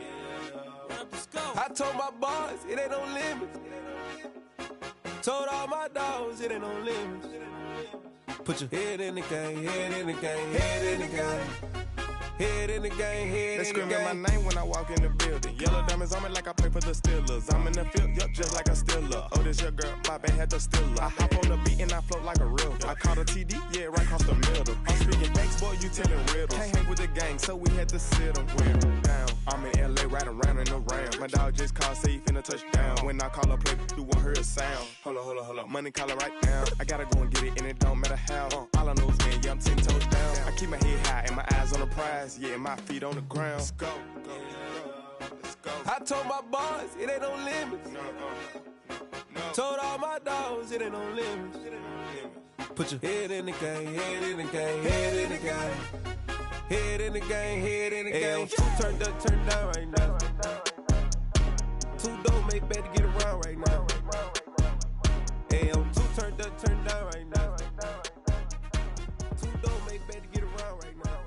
I told my boys, it ain't no limits. Told all my dogs, it ain't no limits. Put your head in the game, head in the game, head in the game. Head in the game, head in the game. They screaming my name when I walk in the building. Yellow diamonds on me like I play for the Steelers. I'm in the field, yup, just like a Steeler. Oh, this your girl, my band had the Steeler. I hop on the beat and I float like a river. I caught a TD, yeah, right across the middle. I'm speaking thanks, boy, you telling riddles. Can't hang with the gang, so we had to sit them down. I'm in LA, riding around in the ram. My dog just called, say he finna touchdown. When I call a play, you won't hear a sound. Hold up, money calling right now. I gotta go and get it, and it don't matter how. All I know is, man, yeah, I'm 10 toes down. I keep my head high and my eyes on the prize. Yeah, and my feet on the ground. Let's go. Let's go. I told my boys, it ain't no limits. Told all my dogs, it ain't no limits. Put your head in the game, head in the game, head in the game. Head in the game, head in the game. Two turned up, turned down right now. Two dope make better get around right now. Two turned up, turned down right now. Two dope make better get around right now.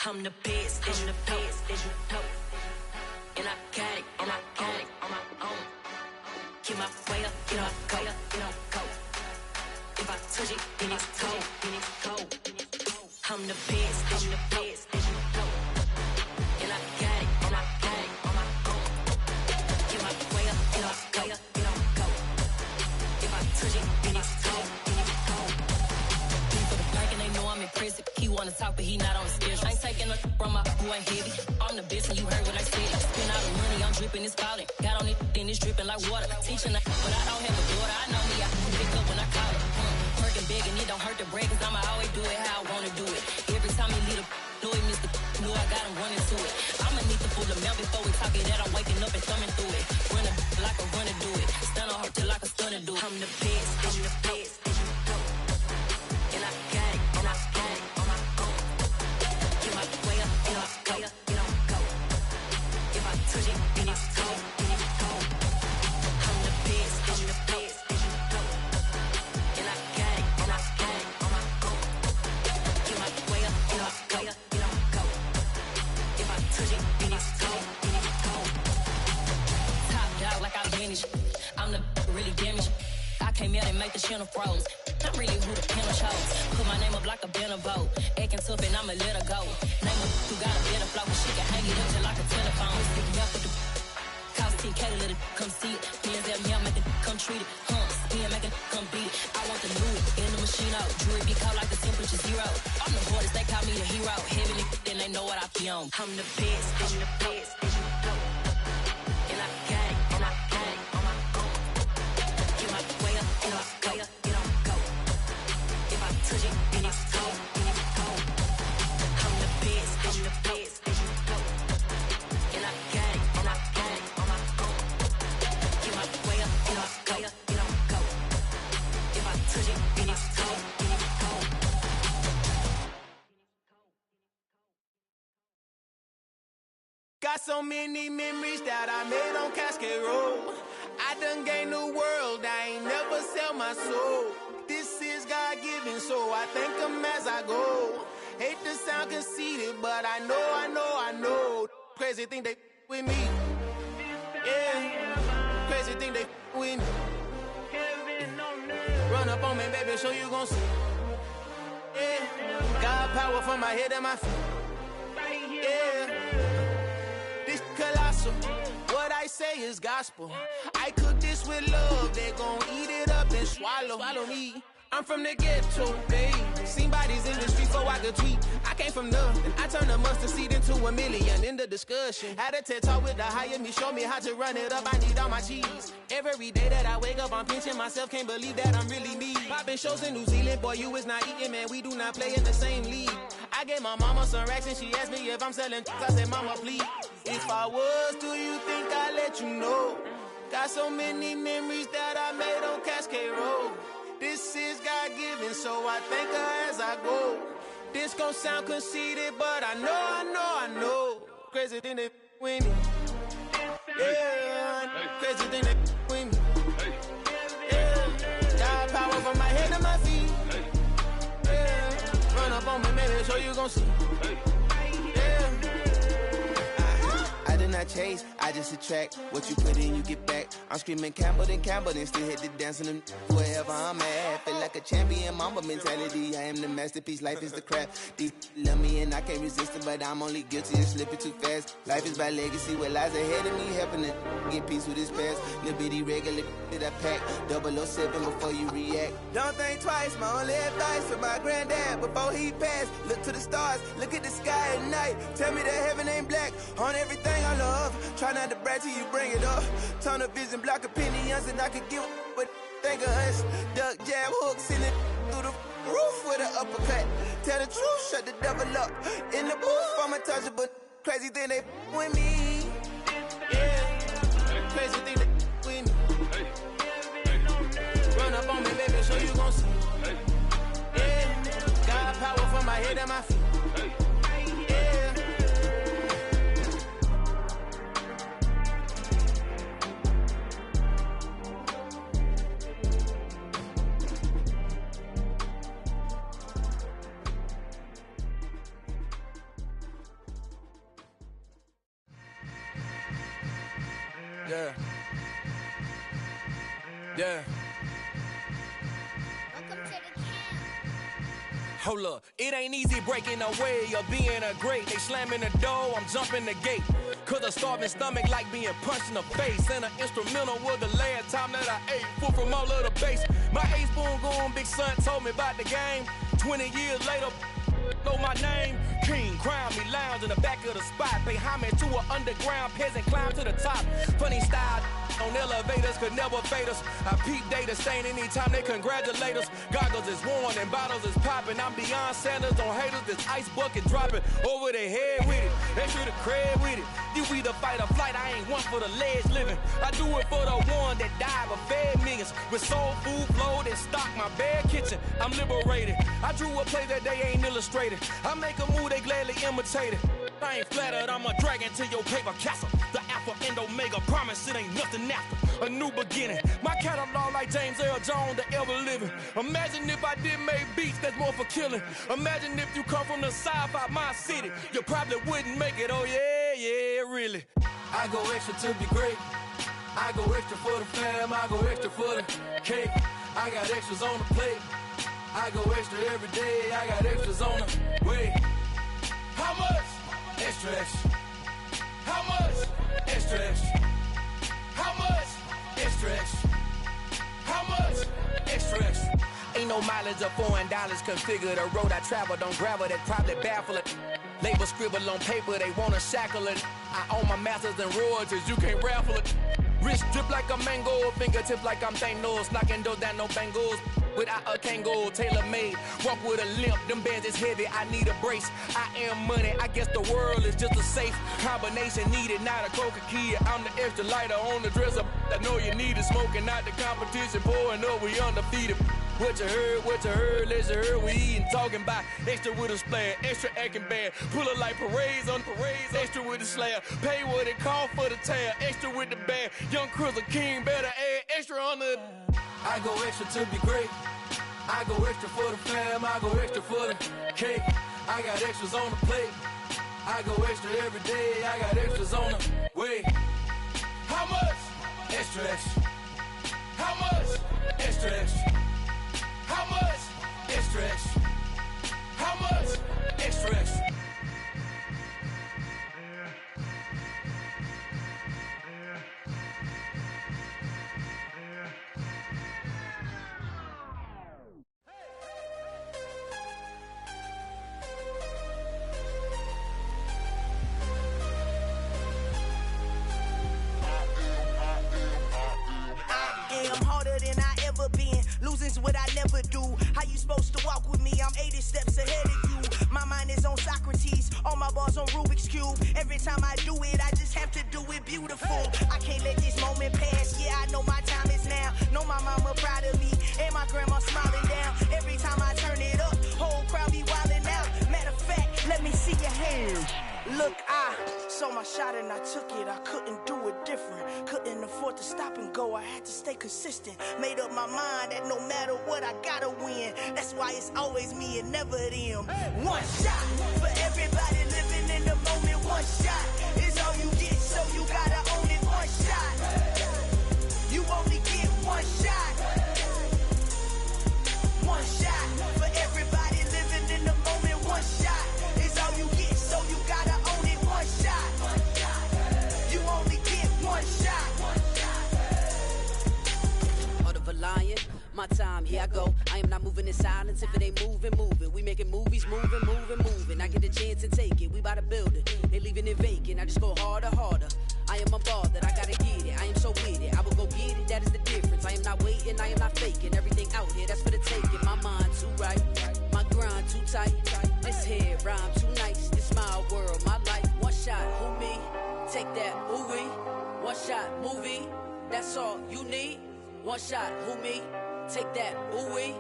I'm the best, and the best, and you know. And I got it, and I got it on my own. Keep my way up, get on go, get on go. If I touch it, then it's cold, then it's cold. I'm the best, and the best, and you know. And I got it, and I got it on my own. Keep my way up, get on go, get on go. If I touch it, then it's cold, then it's cold. For the blank and they know I'm impressive. He wanna talk, but he not on the schedule. I ain't taking a from my who ain't heavy. I'm the best and you heard what I said. Spend all the money, I'm dripping, it's falling. Got on it, then it's dripping like water. Teaching but I don't have a daughter. I know me, I can pick up when I call it. Working big and it don't hurt the break, cause I'ma always do it how I wanna do it. Every time he lead a know he missed the know I got him running to it. I'ma need to pull the mail before we talk it that I'm waking up and thumbing through it. Run like a runner do it. Stun on her till like a stunner do it. I'm the best, and the best, and you know. And I got it, and I got it on my own. Get my way up, get on go, get on go. If I touch it, then it's cold, then it's cold. I'm the best, and the best, and you know. And I got it, and I got it on my own. Get my way up, get on go, get on go. If I touch it, then it's cold, then it's cold. Top dog like I vanish. I'm the really damaged. I came out and make the channel froze. I'm really who the panel chose. Put my name up like a banner vote. Acting tough and I'ma let her go. Name her who got a better flow. She can hang it up just like a telephone. Stick me up with the cost 10K to let it come see it. Hands at me, I make it come treat it. Spin, make it come beat it. I want the new in the machine out. Jewelry be caught like the temperature zero. I'm the hardest, they call me the hero. Heaven then they know what I be on. I'm the best, and the best, and you know. And I got it, and I got it on my own. Get my way up, get on go, get on go. If I touch it, then it's cold, then it's cold. I'm the best, and the best, and you know. And I got it, and I got it on my own. Get my way up, get on go, get on go. If I touch it, then it's cold, then it's cold. Got so many memories that I made on Cascade Road. I done gained the world, I ain't never sell my soul. This is is God-given, so I thank him as I go. Hate to sound conceited, but I know. Crazy thing they with me. Yeah. Crazy thing they with me. Run up on me, baby, so you gon' see. Yeah. Got power from my head and my feet. Yeah. This colossal. What I say is gospel. I cook this with love. They gon' eat it up and swallow me. I'm from the ghetto, babe. Seen bodies in the streets so I could tweet. I came from nothing. I turned a mustard seed into a million in the discussion. Had a TED talk with the higher me, show me how to run it up. I need all my cheese. Every day that I wake up, I'm pinching myself. Can't believe that I'm really me. Popping shows in New Zealand, boy, you is not eating, man. We do not play in the same league. I gave my mama some racks and she asked me if I'm selling. I said, mama, please. If I was, do you think I'd let you know? Got so many memories that I made on Cascade Road. This is God-given, so I thank her as I go. This gon' sound conceited, but I know. Crazy thing they with me. Yeah, crazy thing they with me. Yeah, got power from my head to my feet. Yeah, run up on me, maybe, so you gon' see. Yeah. I did not chase, I just attract. What you put in, you get back. I'm screaming Campbell, then still hit the dance and them wherever I'm at. Feel like a champion, mamba mentality. I am the masterpiece, life is the crap. These love me and I can't resist it, but I'm only guilty of slipping too fast. Life is by legacy, what lies ahead of me, helping to get peace with his past. Little bitty regular that I pack, 007 before you react. Don't think twice, my only advice for my granddad before he passed. Look to the stars, look at the sky at night. Tell me that heaven ain't black on everything I love. Try not to brag till you bring it up. Tunnel vision, block opinions, and I could give but think of us. Duck jab hooks in it through the roof with an uppercut. Tell the truth, shut the devil up. In the booth, I'm untouchable. Crazy thing they with me. Yeah, crazy thing they with me. Run up on me, baby, so you gon' see. Yeah, got power from my head and my feet. Yeah. Hold up, it ain't easy breaking away or being a great. They slamming the door, I'm jumping the gate. Cause a starving stomach like being punched in the face. And an instrumental was the last time that I ate food from all of the base. My ace boom goon big son told me about the game. 20 years later, know my name. King, crown me, lounge in the back of the spot. Pay homage to an underground peasant, climb to the top. Funny style on elevators could never fade us. I peep data stain anytime they congratulate us. Goggles is worn and bottles is popping. I'm beyond Sanders on haters. This ice bucket dropping over their head with it. Extra the cred with it. You either fight or flight. I ain't one for the ledge living. I do it for the one that died but fed millions. With soul food flowed and stock my bad kitchen. I'm liberated. I drew a play that they ain't illustrated. I make a move they gladly imitate it. I ain't flattered, I'm a dragon to your paper castle. The Alpha and Omega, promise it ain't nothing after. A new beginning. My catalog like James Earl Jones, the ever living. Imagine if I did make beats that's more for killing. Imagine if you come from the sci-fi my city. You probably wouldn't make it, oh yeah, really. I go extra to be great. I go extra for the fam, I go extra for the cake. I got extras on the plate. I go extra every day, I got extras on the way. How much? Extra, extra. How much? Extra, extra. How much? Extra, extra. How much? Extra, extra. Ain't no mileage of $4 configure the road I travel. Don't gravel that probably baffle it. Label scribble on paper, they wanna shackle it. I own my masters and royalties, you can't raffle it. Wrist drip like a mango, fingertip like I'm Thanos. Knocking doors down, no bangles. Without a Kango, tailor-made. Walk with a limp, them bands is heavy, I need a brace. I am money, I guess the world is just a safe combination needed, not a coca key. I'm the extra lighter on the dresser. I know you need it, smoking out the competition, pouring up, we undefeated. What you heard, let's hear we eatin', talking about extra with a splash, extra acting bad, pull it like parades on parades, extra with the slab, pay what it cost for the tab, extra with the bag, young Chris a king, better add extra on the. I go extra to be great, I go extra for the fam, I go extra for the cake. I got extras on the plate. I go extra every day, I got extras on the way. How much? Extra, extra. How much? Extra, extra. How much? Extra, extra. How much? Extra, extra. Losing's what I never do. How you supposed to walk with me? I'm 80 steps ahead of you. My mind is on Socrates, all my bars on Rubik's Cube. Every time I do it, I just have to do it beautiful. I can't let this moment pass. Yeah, I know my time is now. Know my mama proud of me, and my grandma smiling down. Every time I turn it up, whole crowd be wildin' out. Matter of fact, let me see your hands. Look, I saw my shot and I took it. I couldn't do it different. Couldn't afford to stop and go. I had to stay consistent. Made up my mind that no matter what, I gotta win. That's why it's always me and never them. One shot for everybody living in the moment. One shot is all you get, so you gotta own it. One shot. You only get one shot. One shot for everybody living in the moment. One shot is all you get, so you gotta own it. One shot. You only get one shot. Heart of a lion, my time, here I go. I am not moving in silence. If it ain't moving, moving. We making movies, moving. I get a chance to take it. We bout to build it. They leaving it vacant. I just go harder. I am a ball that I gotta get it. I am so with it. I will go get it. That is the difference. I am not waiting. I am not faking. Everything out here, that's for the taking. My mind too right. My grind too tight. This here rhyme too nice. This my world, my life. One shot, who me? Take that, ooh wee. One shot, movie. That's all you need. One shot, who me? Take that, ooh wee.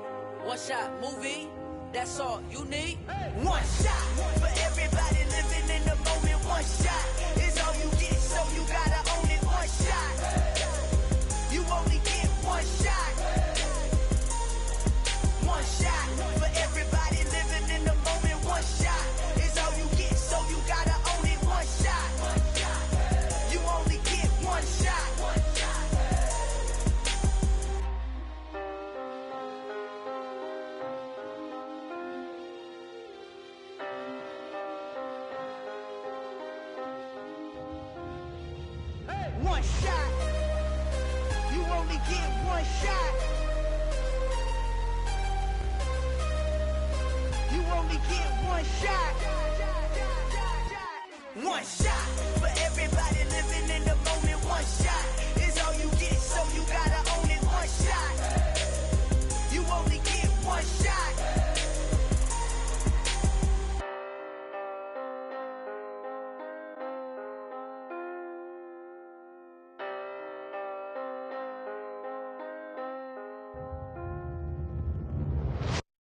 One shot, movie. That's all you need. One shot for everybody living in the moment. One shot is all you get, so you gotta own it. One shot. You only get one shot. One shot for everybody living in the moment. One shot is all you get, so you gotta own it. One shot. You only get one shot. One shot. You only get one shot. You only get one shot. One shot for everybody living in the moment. One shot is all you get, so you gotta own it. One shot. You only get one shot.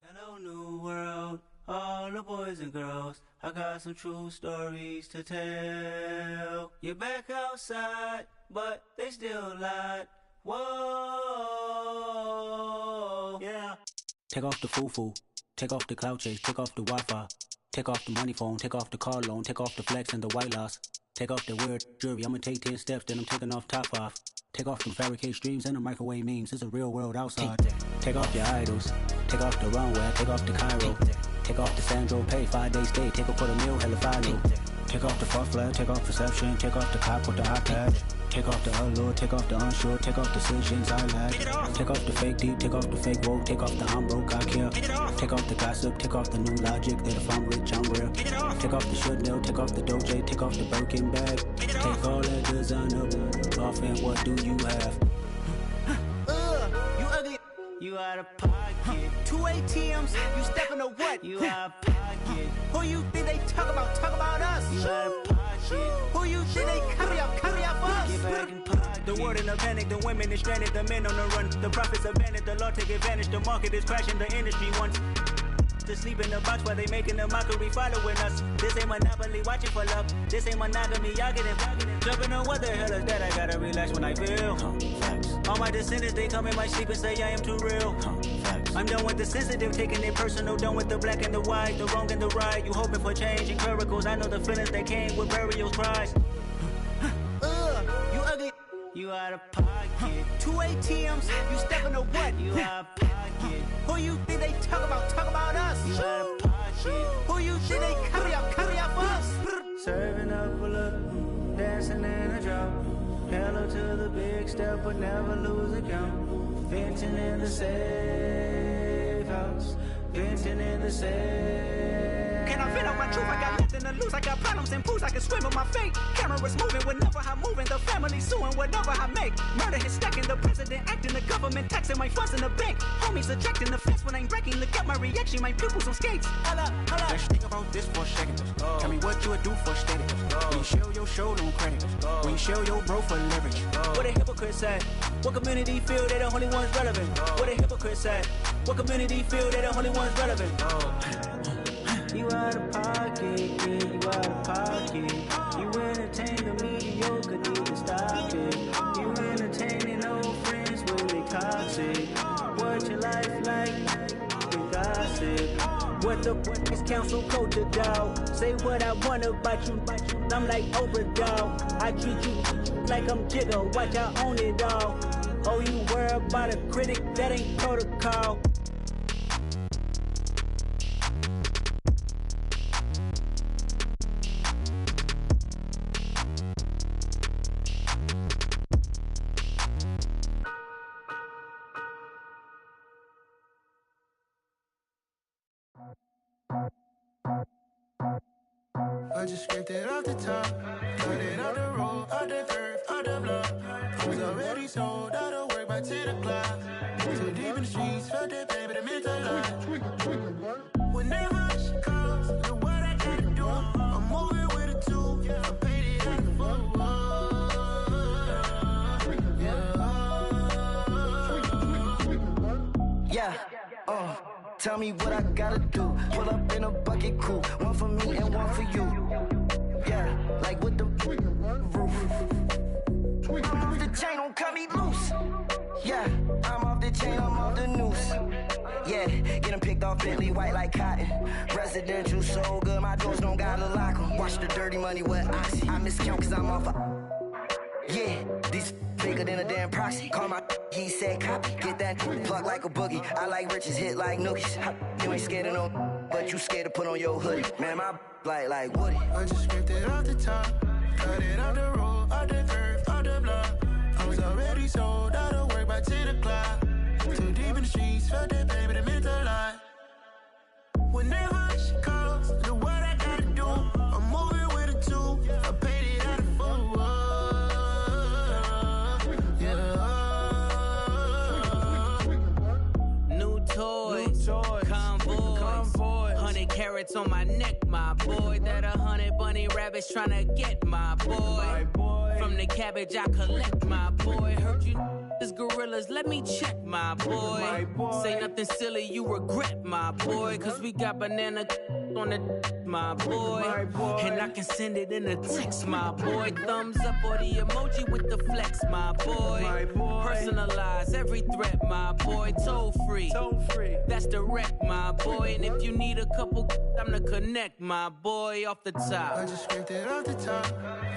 Hello, new world, all the boys and girls. I got some true stories to tell. You're back outside, but they still lied. Whoa, yeah. Take off the foo-foo, take off the cloud chase, take off the Wi-Fi, take off the money phone, take off the car loan, take off the flex and the white loss, take off the weird jewelry. I'ma take 10 steps, then I'm taking off top 5. Take off them fabricate streams and the microwave memes. It's a real world outside. Take off your idols, take off the runway, take off the Cairo, take off the Sandro Pay, 5-day stay, take off for the meal, hella final. Take off the fuck flag, take off perception, take off the cop with the iPad. Take off the allure, take off the unsure, take off decisions I lack. Take off the fake deep, take off the fake woke, take off the I'm broke, I care. Take off the gossip, take off the new logic that if I'm rich, I'm real. Take off the Chanel, take off the Doja, take off the Birkin bag. Take all that designer off and what do you have? You ugly. You out of pocket. 2 ATMs, you stepping to what? You out of pocket. Who you think they talk about? Talk about us. You out of pocket. Who you think they carry up us? Get back in pocket. The world in a panic, the women is stranded, the men on the run. The profits abandoned, the law take advantage. The market is crashing, the industry wants to sleep in the box while they making a mockery following us. This ain't monopoly, watching for love. This ain't monogamy, y'all getting jumping on what the hell is that? I gotta relax when I feel. All my descendants, they come in my sleep and say I am too real. I'm done with the sensitive, taking it personal. Done with the black and the white, the wrong and the right. You hoping for change and miracles. I know the feelings that came with burial cries. You ugly. You out of pocket. 2 ATMs, you stepping to what? You out of pocket. Who you think they talk about? Talk about us. You out of pocket. Who you think they carry up for us? Serving up a look, dancing in a drop. Hello to the big step, but never lose a count. Venting in the safe house. Venting in the safe. Can I vent on my truth? I got nothing to lose. I got problems and fools. I can swim with my fate. Cameras moving whenever I'm moving. The family suing whatever I make. Murder is stacking. The president acting. The government taxing my funds in the bank. Homies subtracting the fence when I'm breaking. Look at my reaction. My pupils on skates. Holla. Let's think about this for a second. Tell me what you would do for status. When you show your show, don't credit. When you show your bro for leverage. What a hypocrite said. What community feel they the only ones relevant? What a hypocrite said. What community feel they the only ones relevant? You out of pocket, yeah, you out of pocket. You entertain the mediocre, need to stop it. You entertaining old friends when they toxic. What your life like? You gossip. What the is council culture, dog? Say what I want about you. I'm like Oprah, dog. I treat you like I'm Jigga. Watch I own it all. Oh, you worry about a critic? That ain't protocol. I just scraped it off the top, cut it out the road, out the curve, out the block. I was already sold, out of work by 10 o'clock. Too deep in the streets, felt that baby, the mental lie. Whenever she calls, do what I gotta do. I'm moving with a two, I paid it out the full. Yeah, tell me what I gotta do. Pull up in a bucket crew, one for me and one for you. Yeah, like with the roof. I'm off the chain, don't cut me loose. Yeah, I'm off the chain, I'm off the noose. Yeah, getting picked off Bentley white like cotton. Residential so good, my doors don't gotta lock 'em. Watch the dirty money with oxy. I miscount cause I'm off yeah, these bigger than a damn proxy. Call my he said copy. Get that plug like a boogie. I like riches, hit like nookies. You ain't scared of no, but you scared to put on your hoodie. Man, my like Woody. I just scraped it off the top, cut it out the road, out the curve, out the block. I was already sold, out of work by 10 o'clock. Too deep in the streets, felt that baby, the mental lie. Whenever she calls, do what I gotta do. I'm moving with a two, I paid it out of full. New toys, convoys, 100 carats on my neck, my boy. That 100 bunny rabbits tryna get my boy. From the cabbage I collect, my boy. Heard you is gorillas, let me check, my boy. Say nothing silly, you regret, my boy. Cause we got banana on the my boy. And I can send it in a text, my boy. Thumbs up or the emoji with the flex, my boy. Personalize every threat, my boy. Toll free, that's direct, my boy. And if you need a couple, I'm the connect, my boy. Off the top, I just scraped it off the top,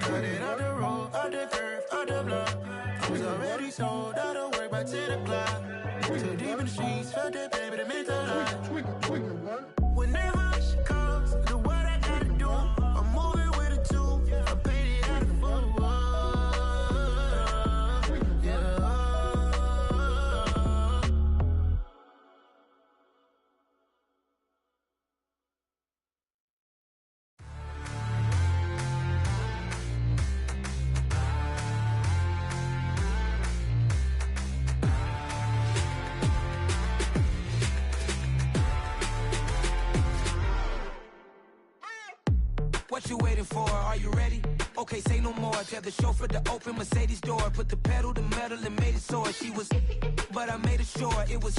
cut it out the road, out the curve, out the block. I was already sold, out of work by 10 o'clock. Too deep in the streets, felt that baby, the mental lie. Whenever she calls, do what I gotta do. I'm moving with a two, I paid it out of full. What you waiting for? Are you ready? Okay, say no more. Tell the chauffeur to open Mercedes door. Put the pedal to metal and made it soar. She was, but I made it sure it was.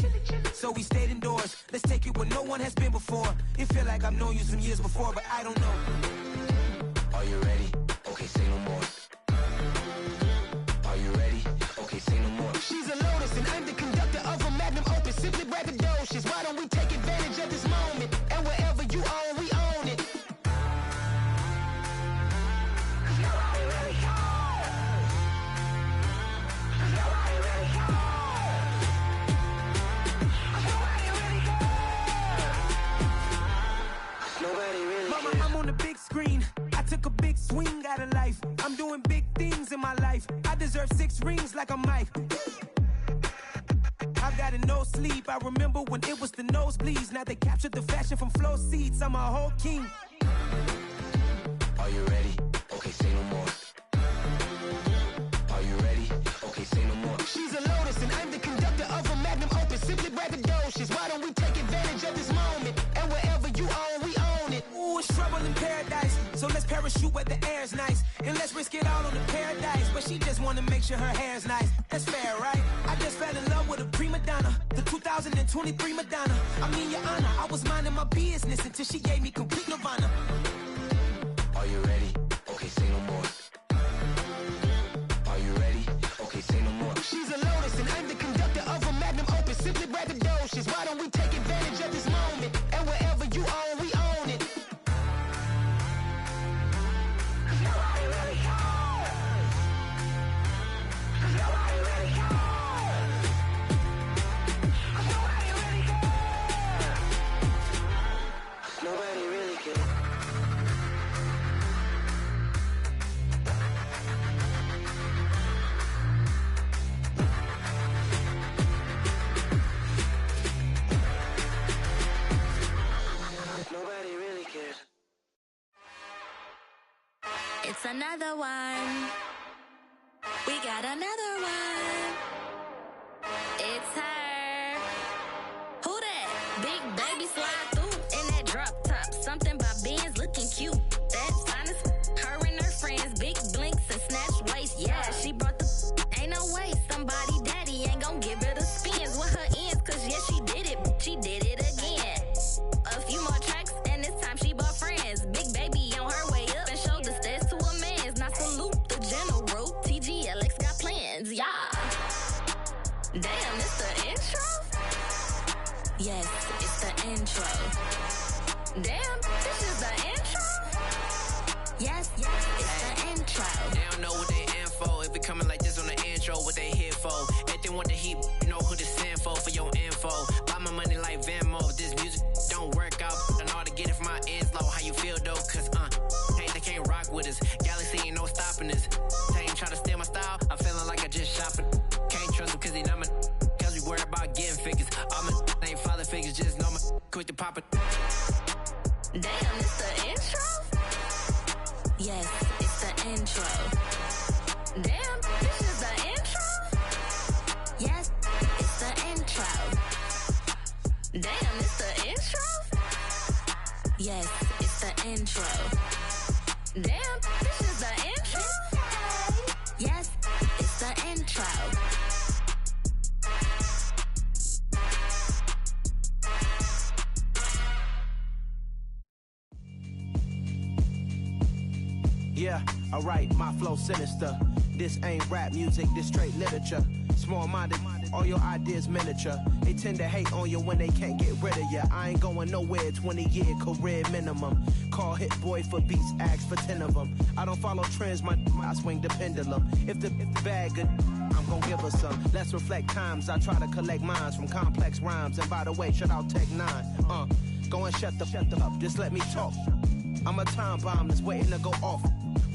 So we stayed indoors. Let's take it where no one has been before. It feel like I've known you some years before, but I don't know. Are you ready? Okay, say no more. Are you ready? Okay, say no more. She's a Lotus and I'm the conductor of a magnum opus. Simply braggadocio. 6 rings like a Mike. I've got no sleep. I remember when it was the nosebleeds. Now they captured the fashion from floor seats. I'm a whole king. Are you ready? Okay, say no more. Are you ready? Okay, say no more. She's a lotus and I'm the conductor of a magnum opus. Simply braggadocious. Why don't we take advantage of this moment? And wherever you own, we own it. Ooh, it's trouble in paradise. So let's parachute where the air's nice. And let's risk it all on the paradise. But she just wanna make sure her hair's nice. That's fair, right? I just fell in love with a prima donna. The 2023 Madonna. I mean, your honor, I was minding my business until she gave me complete nirvana. Are you ready? Okay, say no more. Are you ready? Okay, say no more. She's a lotus and I'm the conductor of a magnum opus. Simply braggadocious. Why don't we take advantage of this moment? And wherever you own, we own it. Nobody really cares. Nobody really cares. Nobody really cares. Nobody really cares. Nobody really cares. It's another one. We got another one. It's her. Who that? Big baby slide through in that drop top. Something by Benz looking cute. That's honest. Her and her friends, big blinks and snatch waist. Yeah, she brought the. Ain't no way somebody daddy ain't gon' give her the spins with her ends. Cause yeah, she did it. She did it again. A few more tracks and this time she bought friends. Big baby on her way up and showed the stairs to a man's. Now salute the general. TGLX got plans, yeah. Damn, it's the intro? Yes, it's the intro. Damn, this is the intro? Yes, it's the intro. They don't know what they in for. If it coming like this on the intro, what they here for? If they want the heat, you know who to send for your info. Buy my money like Venmo. If this music don't work out, I know how to get it from my ends low. How you feel though? Cause hey, they can't rock with us. Galaxy ain't no stopping this. They ain't try to steal my style. I'm feeling like I just shopping. Can't trust them cause they not my. Cause we worried about getting figures. All my ain't father figures, just know my quick to pop it. Damn, it's the intro? Yes, it's the intro. Damn, this is the intro? Yes, it's the intro. Damn, it's the intro? Yes, it's the intro. Damn, this is the intro? Yes, it's the intro. Yeah, alright, my flow sinister. This ain't rap music, this straight literature. Small-minded, all your ideas miniature. They tend to hate on you when they can't get rid of you. I ain't going nowhere, 20-year career minimum. Call Hit Boy for beats, ask for 10 of them. I don't follow trends, I swing the pendulum. If the bag good, I'm gon' give her some. Let's reflect times, I try to collect minds from complex rhymes. And by the way, shout out Tech 9. Go and shut the up, just let me talk. I'm a time bomb that's waiting to go off.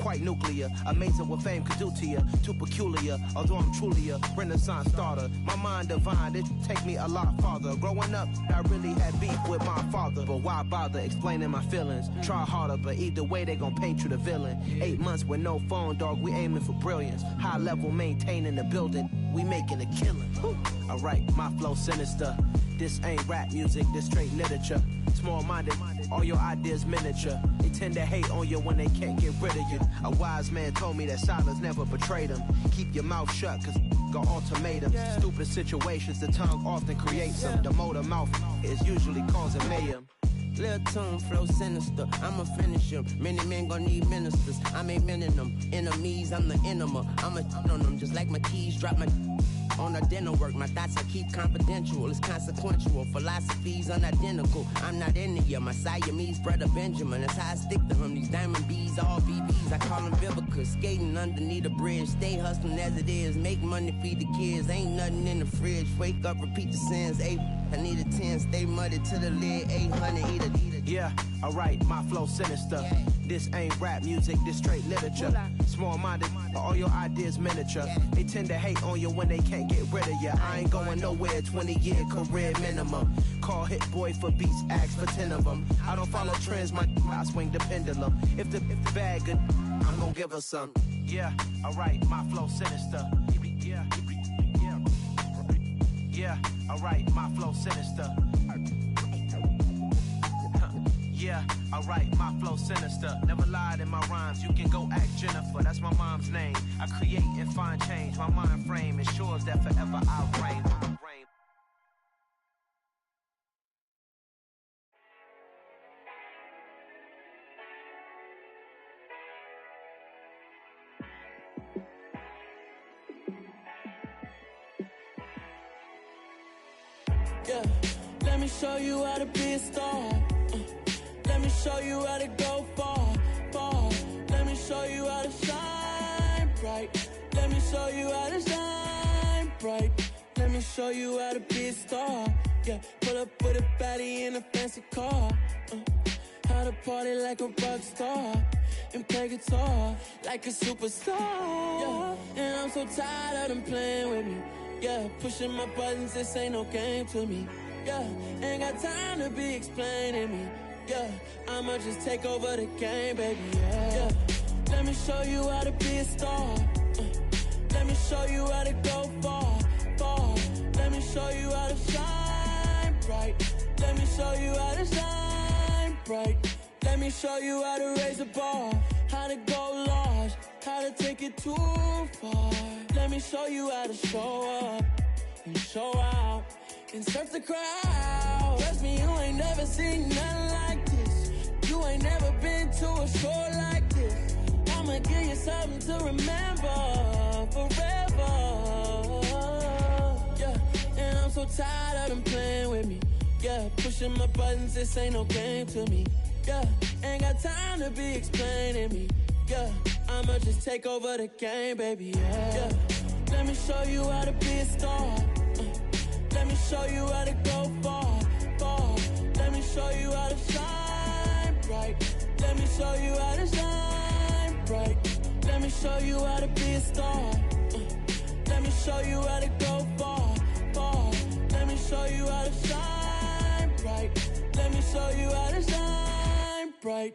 Quite nuclear, amazing what fame could do to you. Too peculiar, although I'm truly a renaissance starter. My mind divine, it take me a lot farther. Growing up, I really had beef with my father. But why bother explaining my feelings? Try harder, but either way they gon' paint you the villain. 8 months with no phone, dog, we aiming for brilliance. High level maintaining the building, we making a killing. Alright, my flow sinister. This ain't rap music, this straight literature. Small-minded, all your ideas miniature. They tend to hate on you when they can't get rid of you. A wise man told me that silence never betrayed him. Keep your mouth shut, cause got ultimatums. Stupid situations, the tongue often creates them. The motor mouth is usually causing mayhem. Lil' tune, flow sinister, I'ma finish him. Many men gon' need ministers, I'm aiming them. Enemies, I'm the enema. I'ma on them just like my keys, drop my on the dinner work. My thoughts I keep confidential, it's consequential. Philosophies unidentical, I'm not in it yet. My Siamese brother Benjamin, that's how I stick to him. These diamond bees, all BBs, I call them Vivica. Skating underneath the bridge, stay hustling as it is. Make money, feed the kids, ain't nothing in the fridge. Wake up, repeat the sins, I need a 10, stay muddy to the lid, 800, eat a. Yeah, alright, my flow sinister. This ain't rap music, this straight literature. Small-minded, all your ideas miniature. They tend to hate on you when they can't get rid of you. I ain't going nowhere, 20-year career minimum. Call Hit Boy for beats, ask for 10 of them. I don't follow trends, I swing the pendulum. If the bag good, I'm gonna give her some. Yeah, alright, my flow sinister. Yeah, alright, my flow sinister. Yeah, alright, my flow sinister. Never lied in my rhymes, you can go ask Jennifer. That's my mom's name. I create and find change. My mind frame ensures that forever I'll reign. Yeah, let me show you how to be a star. Let me show you how to go far, far. Let me show you how to shine bright. Let me show you how to shine bright. Let me show you how to be a star. Yeah, pull up with a baddie in a fancy car. How to party like a rock star and play guitar like a superstar. Yeah, and I'm so tired of them playing with me. Yeah, pushing my buttons, this ain't no game to me. Yeah, ain't got time to be explaining me. Yeah, I'ma just take over the game, baby. Yeah, let me show you how to be a star. Let me show you how to go far, far. Let me show you how to shine bright. Let me show you how to shine bright. Let me show you how to raise the bar, how to go large, how to take it too far. Let me show you how to show up and show out and surf the crowd. Trust me, you ain't never seen nothing like this. You ain't never been to a show like this. I'ma give you something to remember forever. Yeah, and I'm so tired of them playing with me. Yeah, pushing my buttons, this ain't no game to me. Yeah, ain't got time to be explaining me. Yeah, I'ma just take over the game, baby. Yeah, let me show you how to be a star. Let me show you how to go far, far. Let me show you how to shine bright. Let me show you how to shine bright. Let me show you how to be a star. Let me show you how to go far, far. Let me show you how to shine bright. Let me show you how to shine bright.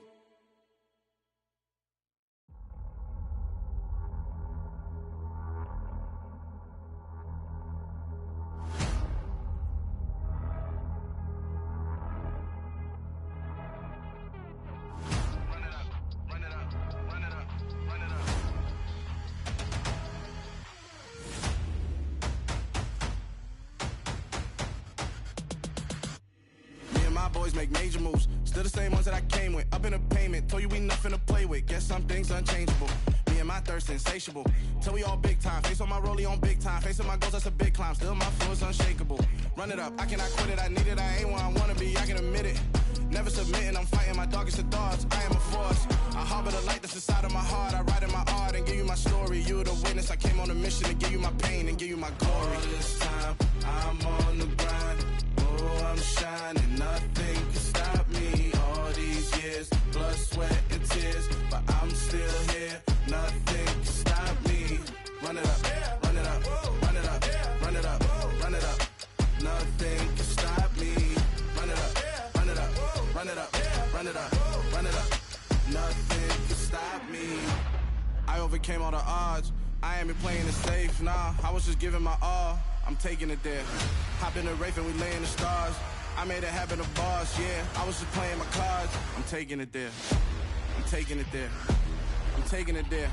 Boys make major moves, still the same ones that I came with. Up in a payment, told you we nothing to play with. Guess some things unchangeable. Me and my thirst insatiable. Till we all big time. Face on my rollie on big time. Facing my goals, that's a big climb. Still my flow is unshakable. Run it up, I cannot quit it. I need it, I ain't where I wanna be. I can admit it. Never submitting, I'm fighting my darkest of thoughts. I am a force. I harbor the light that's inside of my heart. I write in my art and give you my story. You the witness. I came on a mission to give you my pain and give you my glory. All this time, I'm on the grind. Oh, I'm shining, nothing can stop me. All these years, blood, sweat, and tears, but I'm still here. Nothing can stop me. Run it up, run it up, run it up, run it up, run it up. Nothing can stop me. Run it up, run it up, run it up, run it up, run it up. Nothing can stop me. I overcame all the odds. I ain't been playing it safe, nah. I was just giving my all. I'm taking it there. Hop in the Wraith and we lay in the stars. I made it happen to boss, yeah. I was just playing my cards. I'm taking it there. I'm taking it there. I'm taking it there.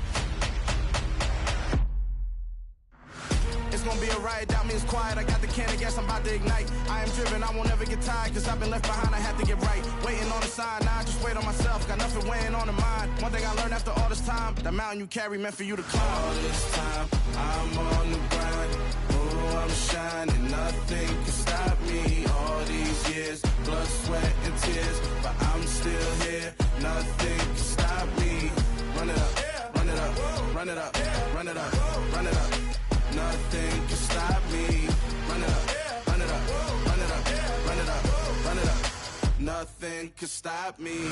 It's gonna be a riot, doubt me it's quiet. I got the can of gas, I'm about to ignite. I am driven, I won't ever get tired, cause I've been left behind, I have to get right. Waiting on the sign, now I just wait on myself. Got nothing weighing on the mind. One thing I learned after all this time, the mountain you carry meant for you to climb. All this time, I'm on the grind. Oh, I'm shining, nothing can stop me. All these years, blood, sweat, and tears, but I'm still here. Nothing can stop me. Run it up, run it up, run it up, run it up, run it up. Nothing can stop me. Run it up, run it up, run it up, run it up, run it up. Nothing can stop me.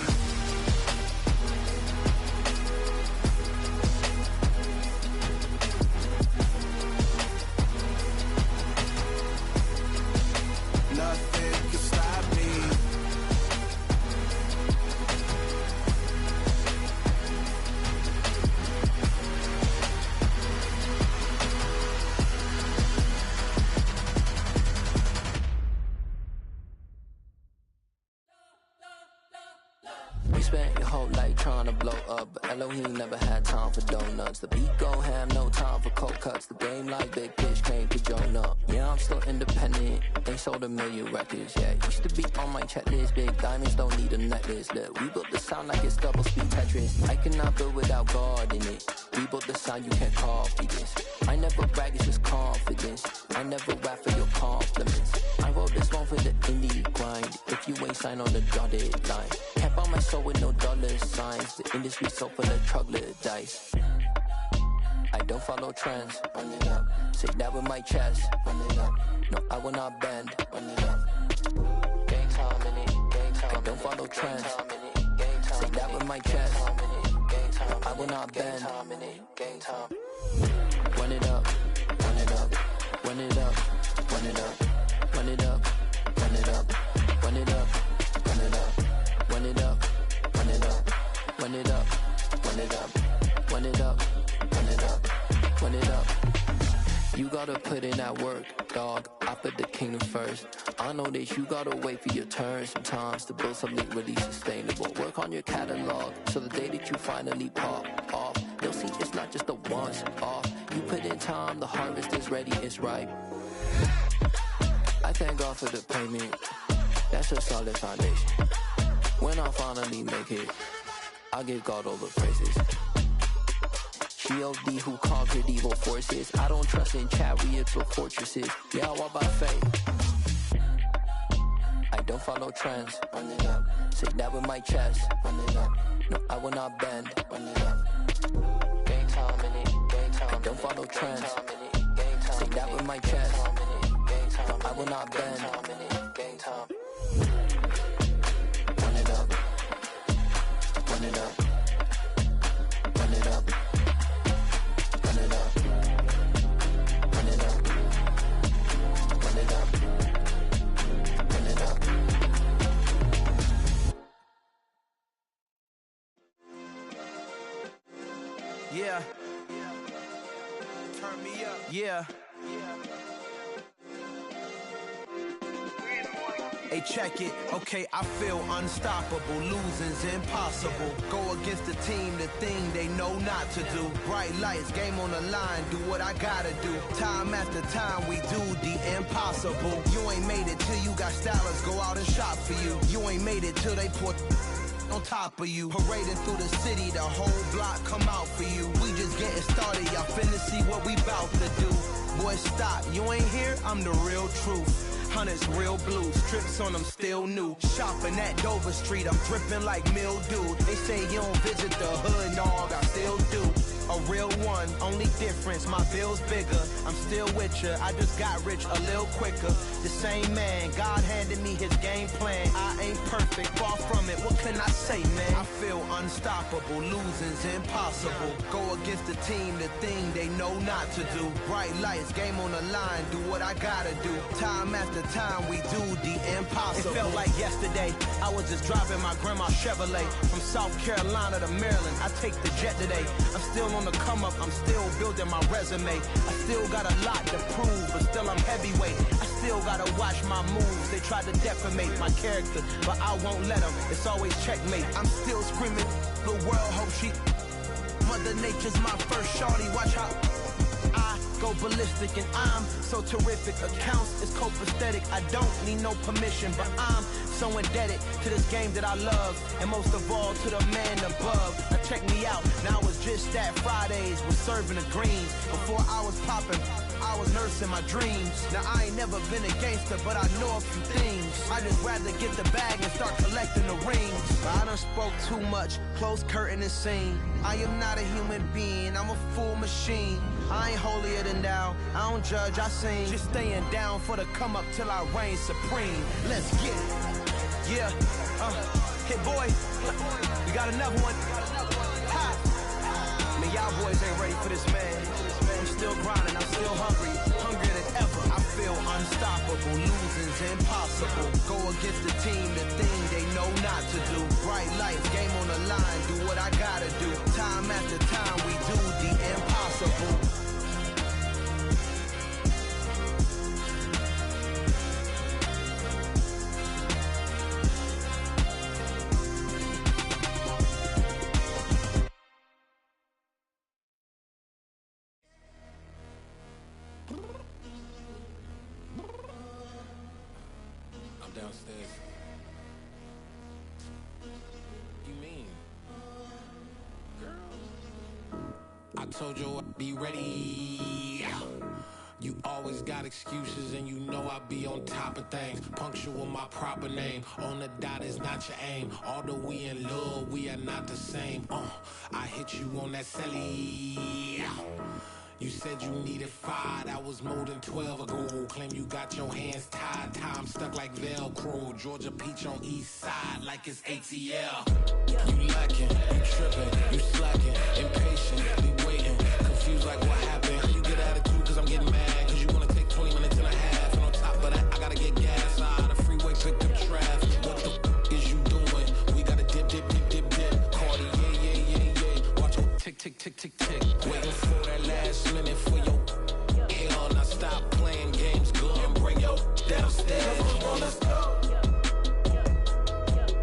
spent your whole life trying to blow up, but Elohim never had time for donuts. The beat go ham, no time for cold cuts. The game like Big Fish came to Jonah. Yeah, I'm still independent, ain't sold a million records. Yeah, used to be on my checklist. Big diamonds don't need a necklace. Look, we built the sound like it's double speed Tetris. I cannot build without God in it. We built the sound, you can't copy this. I never brag, it's just confidence. I never rap for your compliments. I wrote this one for the indie grind. If you ain't signed on the dotted line, can't buy my soul with no dollar signs. The industry so full of troglodytes. I don't follow trends. Run it up. Say that with my chest. Run it up. No, I will not bend. Run it up. Gang time in it. Gang time. I don't follow trends. Say that with my chest. No, I will not bend. Gang time. Run it up. Run it up. Run it up. Run it up. Run it up. Run it up. Run it up. Run it up. Run it up. Run it up. Run it up. Run it up. Run it up. Run it up. Run it up. You gotta put in that work, dog. I put the kingdom first. I know that you gotta wait for your turn sometimes to build something really sustainable. Work on your catalog so the day that you finally pop off, you'll see it's not just a once off. You put in time, the harvest is ready, it's ripe. I thank God for the payment. That's a solid foundation. When I finally make it, I give God all the praises. G.O.D. who conquered evil forces. I don't trust in chariots or fortresses. Yeah, I walk by faith. I don't follow trends. Run it up. Say that with my chest. Run it up. No, I will not bend. Run it up. Gang time in it. Gang time. I don't follow trends. Say that with my chest. No, I will not bend. Gang time. Run it up. Run it up. Run it up. Run it up. Run it up. Run it up. Run it up. Yeah. Turn me up. Yeah. Hey, check it. Okay, I feel unstoppable. Losing's impossible. Go against the team, the thing they know not to do. Bright lights, game on the line, do what I gotta do. Time after time, we do the impossible. You ain't made it till you got stylers go out and shop for you. You ain't made it till they put on top of you. Parading through the city, the whole block come out for you. We just getting started, y'all finna see what we bout to do. Boy, stop, you ain't here, I'm the real truth. Hunters, real blue, strips on them still new. Shopping at Dover Street, I'm dripping like mildew. They say you don't visit the hood, dog, I still do. A real one, only difference, my bill's bigger. I'm still with ya, I just got rich a little quicker. The same man, God handed me his game plan. I ain't perfect, far from it, what can I say, man? I feel unstoppable, losing's impossible. Go against the team, the thing they know not to do. Bright lights, game on the line, do what I gotta do. Time after time, we do the impossible. It felt like yesterday, I was just driving my grandma's Chevrolet. From South Carolina to Maryland, I take the jet today. I'm still on the come up, I'm still building my resume. I still got a lot to prove, but still I'm heavyweight. I still gotta watch my moves. They try to defamate my character, but I won't let them. It's always checkmate. I'm still screaming, the world hope she. Mother Nature's my first shorty, watch how I go ballistic and I'm so terrific. Accounts is copacetic, I don't need no permission, but I'm so indebted to this game that I love, and most of all to the man above. Now check me out, now it's just that Fridays was serving the greens. Before I was popping, I was nursing my dreams. Now I ain't never been a gangster, but I know a few things. I just rather get the bag and start collecting the rings. But I done spoke too much, close curtain and scene. I am not a human being, I'm a full machine. I ain't holier than thou, I don't judge, I sing. Just staying down for the come up till I reign supreme. Let's get it. Yeah, hit boy, we got another one. Ha! Man, y'all boys ain't ready for this, man. I'm still grinding, I'm still hungry, hungrier than ever. I feel unstoppable, losing's impossible. Go against the team, the thing they know not to do. Bright lights, game on the line, do what I gotta do. Time after time, we do the impossible. I'm downstairs. What do you mean? Girl. I told you I'd be ready. You always got excuses and you know I be on top of things. Punctual my proper name. On the dot is not your aim. Although we in love, we are not the same. I hit you on that celly. You said you needed 5, that was more than 12 ago. Claim you got your hands tied, time stuck like Velcro. Georgia Peach on east side like it's ATL. You lacking, you tripping, you slacking, impatient, be waiting, confused like what happened. How you get attitude cause I'm getting mad, cause you wanna take 20 minutes and a half. And on top of that, I gotta get gas out of the freeway, pick up traffic. What the f is you doing? We gotta dip, dip, dip, dip, dip. Cardi, yeah. Watch your tick, tick, tick, tick, tick. Waiting for that last minute for your hell. Now stop playing games, go and bring your downstairs. Come on, let's go.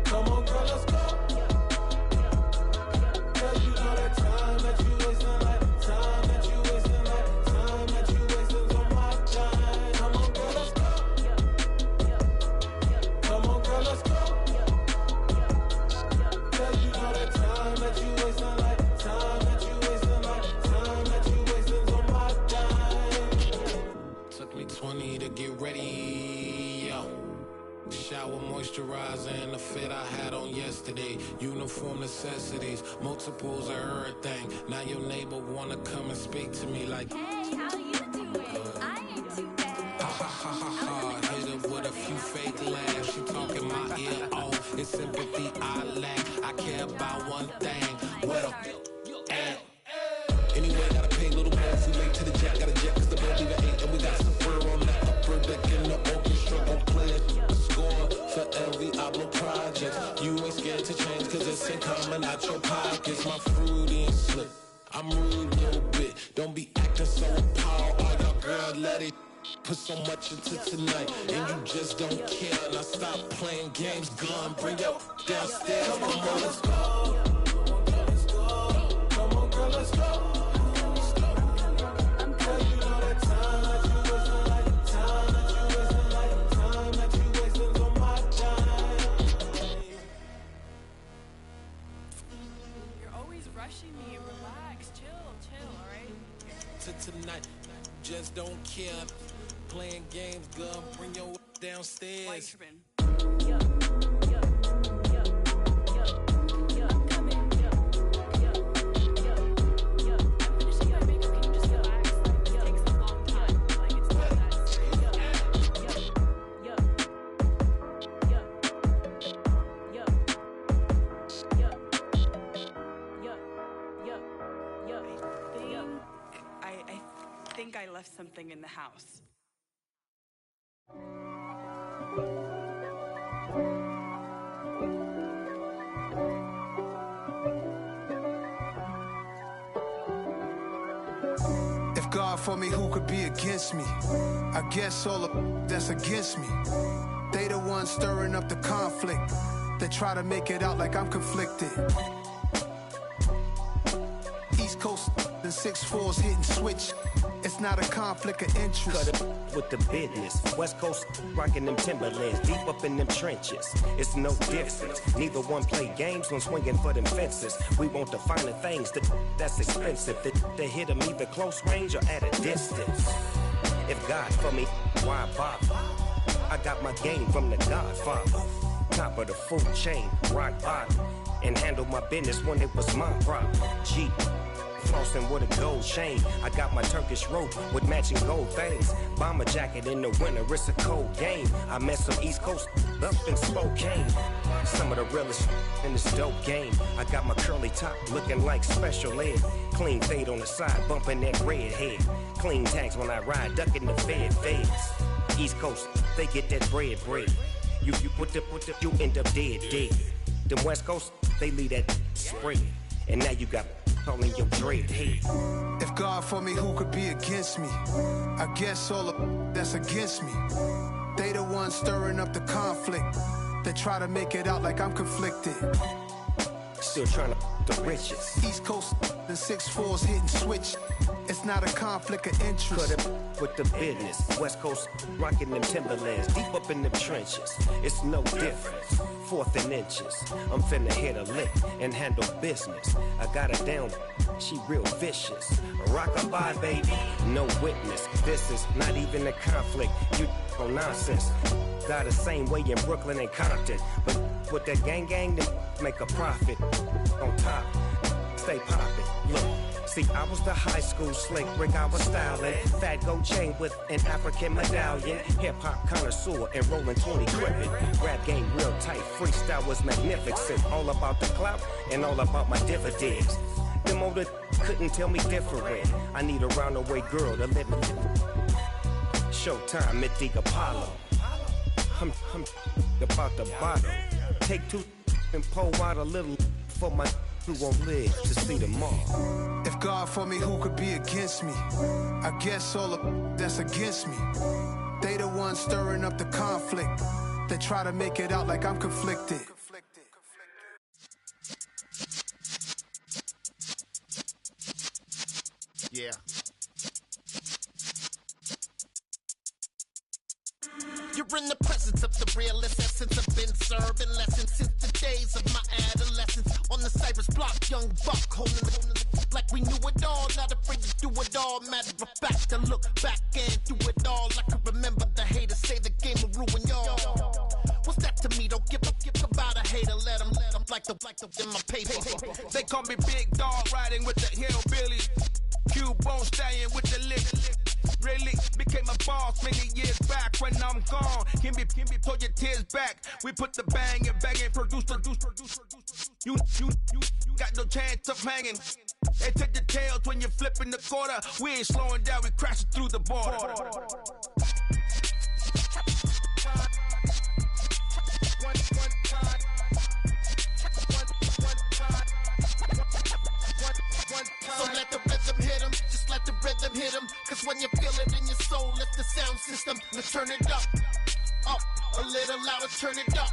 Come on, girl, let's go. Cause you know that time that you wasting, like time that you wasting, like time that you wasting on my time. Come on, girl, let's go. Come on, girl, let's go. Cause you know that time that you wasting, like time that you wasting, like time that you wasting on my time. Took me 20 to get ready, yo. Shower, moisturizer, and the fit I had on yesterday. Uniform necessities, multiples of everything. Now your neighbor wanna come and speak to me like, hey, how you doing? I ain't too bad. Ha ha ha ha ha. Hit her with a few fake laughs. She talking my ear off. It's sympathy I lack. I care about one thing. What up? Anyway, gotta pay a little more if we late to the jet. Got a jet cause the boat even 8. And we got some fur on that upper deck in the orchestra. Gon' play a score for every Oblo project. You ain't scared to change cause it's ain't coming out your pockets. My fruity and slip. I'm rude a little bit. Don't be acting so appalled. All y'all girl let it put so much into tonight. And you just don't care. Now stop playing games. Gun, bring your downstairs. Come on, let's go. Come on, girl, let's go. Me, relax, chill, all right? To tonight, just don't care. Playing games, girl, bring your downstairs. I think I left something in the house. If God for me, who could be against me? I guess all of that's against me. They the ones stirring up the conflict. They try to make it out like I'm conflicted. East Coast and 6'4's hitting switch. It's not a conflict of interest. Cut it with the business. West Coast rocking them Timberlands, deep up in them trenches. It's no difference. Neither one play games when swinging for them fences. We want the finer things that's expensive. That hit them either close range or at a distance. If God for me, why bother? I got my game from the Godfather. Top of the food chain, rock bottom. And handle my business when it was my problem. G. Flossing with a gold chain. I got my Turkish rope with matching gold things. Bomber jacket in the winter, it's a cold game. I met some East Coast up in Spokane. Some of the realest in this dope game. I got my curly top looking like special ed. Clean fade on the side, bumping that red head. Clean tags when I ride, ducking the feds. East Coast, they get that bread. You you end up dead. Them West Coast, they leave that spray. And now you got calling your dread head. If God for me, who could be against me? I guess all of that's against me. They the ones stirring up the conflict. They try to make it out like I'm conflicted. Still trying to the richest. East Coast and 6'4's hitting switch. It's not a conflict of interest. Cut it with the business. West Coast rocking them Timberlands, deep up in them trenches. It's no difference. 4th and inches. I'm finna hit a lick and handle business. I got her down, she real vicious. Rock-a-bye, baby, no witness. This is not even a conflict. You on nonsense. Got the same way in Brooklyn and Compton, but with that gang, then make a profit. On top, stay poppin'. Look. See, I was the high school slick Rick, I was styling. Fat gold chain with an African medallion. Hip-hop connoisseur and rolling 20 gripping. Rap game real tight, freestyle was magnificent. All about the clout and all about my dividends. Them older couldn't tell me different. I need a roundaway girl to live in. Showtime at the Apollo. I'm about the bottle. Take 2 and pour out a little for my who won't live to see tomorrow. If God for me, who could be against me? I guess all of that's against me. They the ones stirring up the conflict. They try to make it out like I'm conflicted. Yeah. You're in the presence of the realest essence. I've been serving lessons since the days of my adolescence. On the Cypress block, young buck, holding it like we knew it all. Not afraid to do it all. Matter of fact, I look back and do it all. I can remember the haters say the game will ruin y'all. What's that to me? Don't give about a hater. Let them like the in my paper. They call me Big Dog, riding with the hillbillies. Cubone stallion with the lick. Really became a boss many years back. When I'm gone, can be pull your tears back. We put the bang and produce. You got no chance of hanging. They take the tails when you're flipping the quarter. We ain't slowing down, we crashing through the border. So let the rhythm hit him, just let the rhythm hit him. Cause when you feel it in your soul, lift the sound system. Let's turn it up, a little louder, turn it up.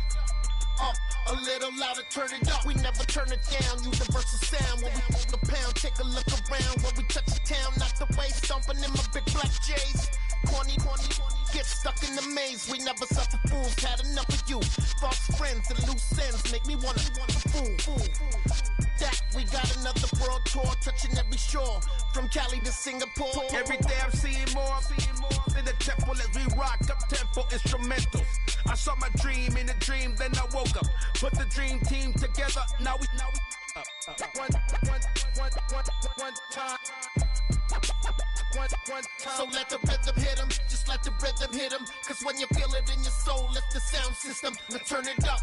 A little louder, turn it up. We never turn it down, universal sound. When we move the pound, take a look around. When we touch the town, not the way, stomping in my big black J's. Corny, get stuck in the maze. We never suffer fools, had enough of you. False friends and loose ends make me wanna fool. That we got another world tour, touching every shore, from Cali to Singapore. Every day I'm seeing more in the temple as we rock up tempo instrumentals. I saw my dream in a dream, then I woke up. Put the dream team together, now we one time. So let the rhythm hit him, just let the rhythm hit him. Cause when you feel it in your soul, lift the sound system. Now turn it up,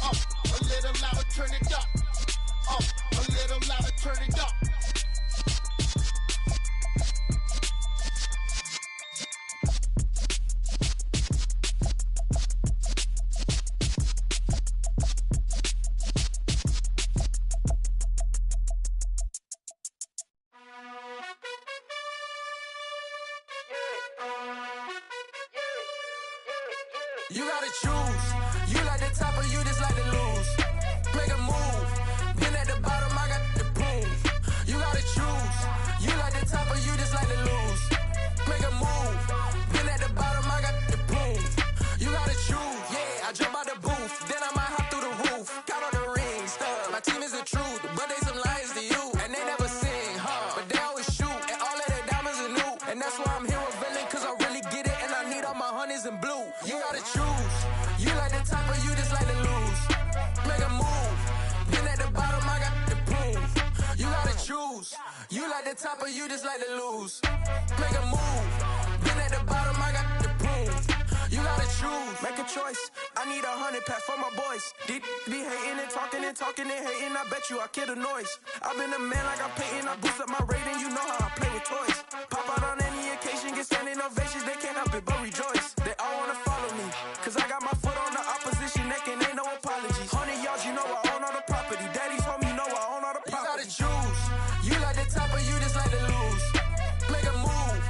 a little louder, turn it up. A little louder, turn it up. You gotta choose. You like the top or you just like to lose. Make a move. Been at the bottom, I got the proof. You gotta choose. You like the top or you just like to lose. Make a move. Been at the bottom, I got the proof. You gotta choose. Yeah, I jump out the booth, then I might hop through the roof. Count on the rings, my team is the truth, but they some liars to you, and they never sing, but they always shoot, and all of their diamonds are new, and that's why I'm here with villain, cause I really get it, and I need all my honeys in blue. You gotta choose. You like the top or you just like to lose. Make a move. Been at the bottom, I got the proof. You gotta choose. You like the top or you just like to lose. Make a move. Been at the bottom, I got the proof. You gotta choose. Make a choice. I need 100 pack for my boys. Deep be hating and talking and hating. I bet you I kill the noise. I've been a man like I'm Peyton. I boost up my rating. You know how I play with toys. Pop out on any occasion, get standing ovations. They can't help it but rejoice. They all wanna follow me, cause I got my foot on the opposition neck and ain't no apologies. 100 yards, you know I own all the property. Daddy's home, you know I own all the property. You gotta choose. You like the top or you just like to lose. Make a move.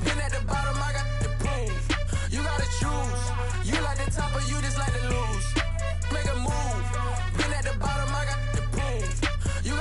Been at the bottom, I got the proof. You gotta choose. You like the top or you just like to lose. Make a move. Been at the bottom, I got the proof. You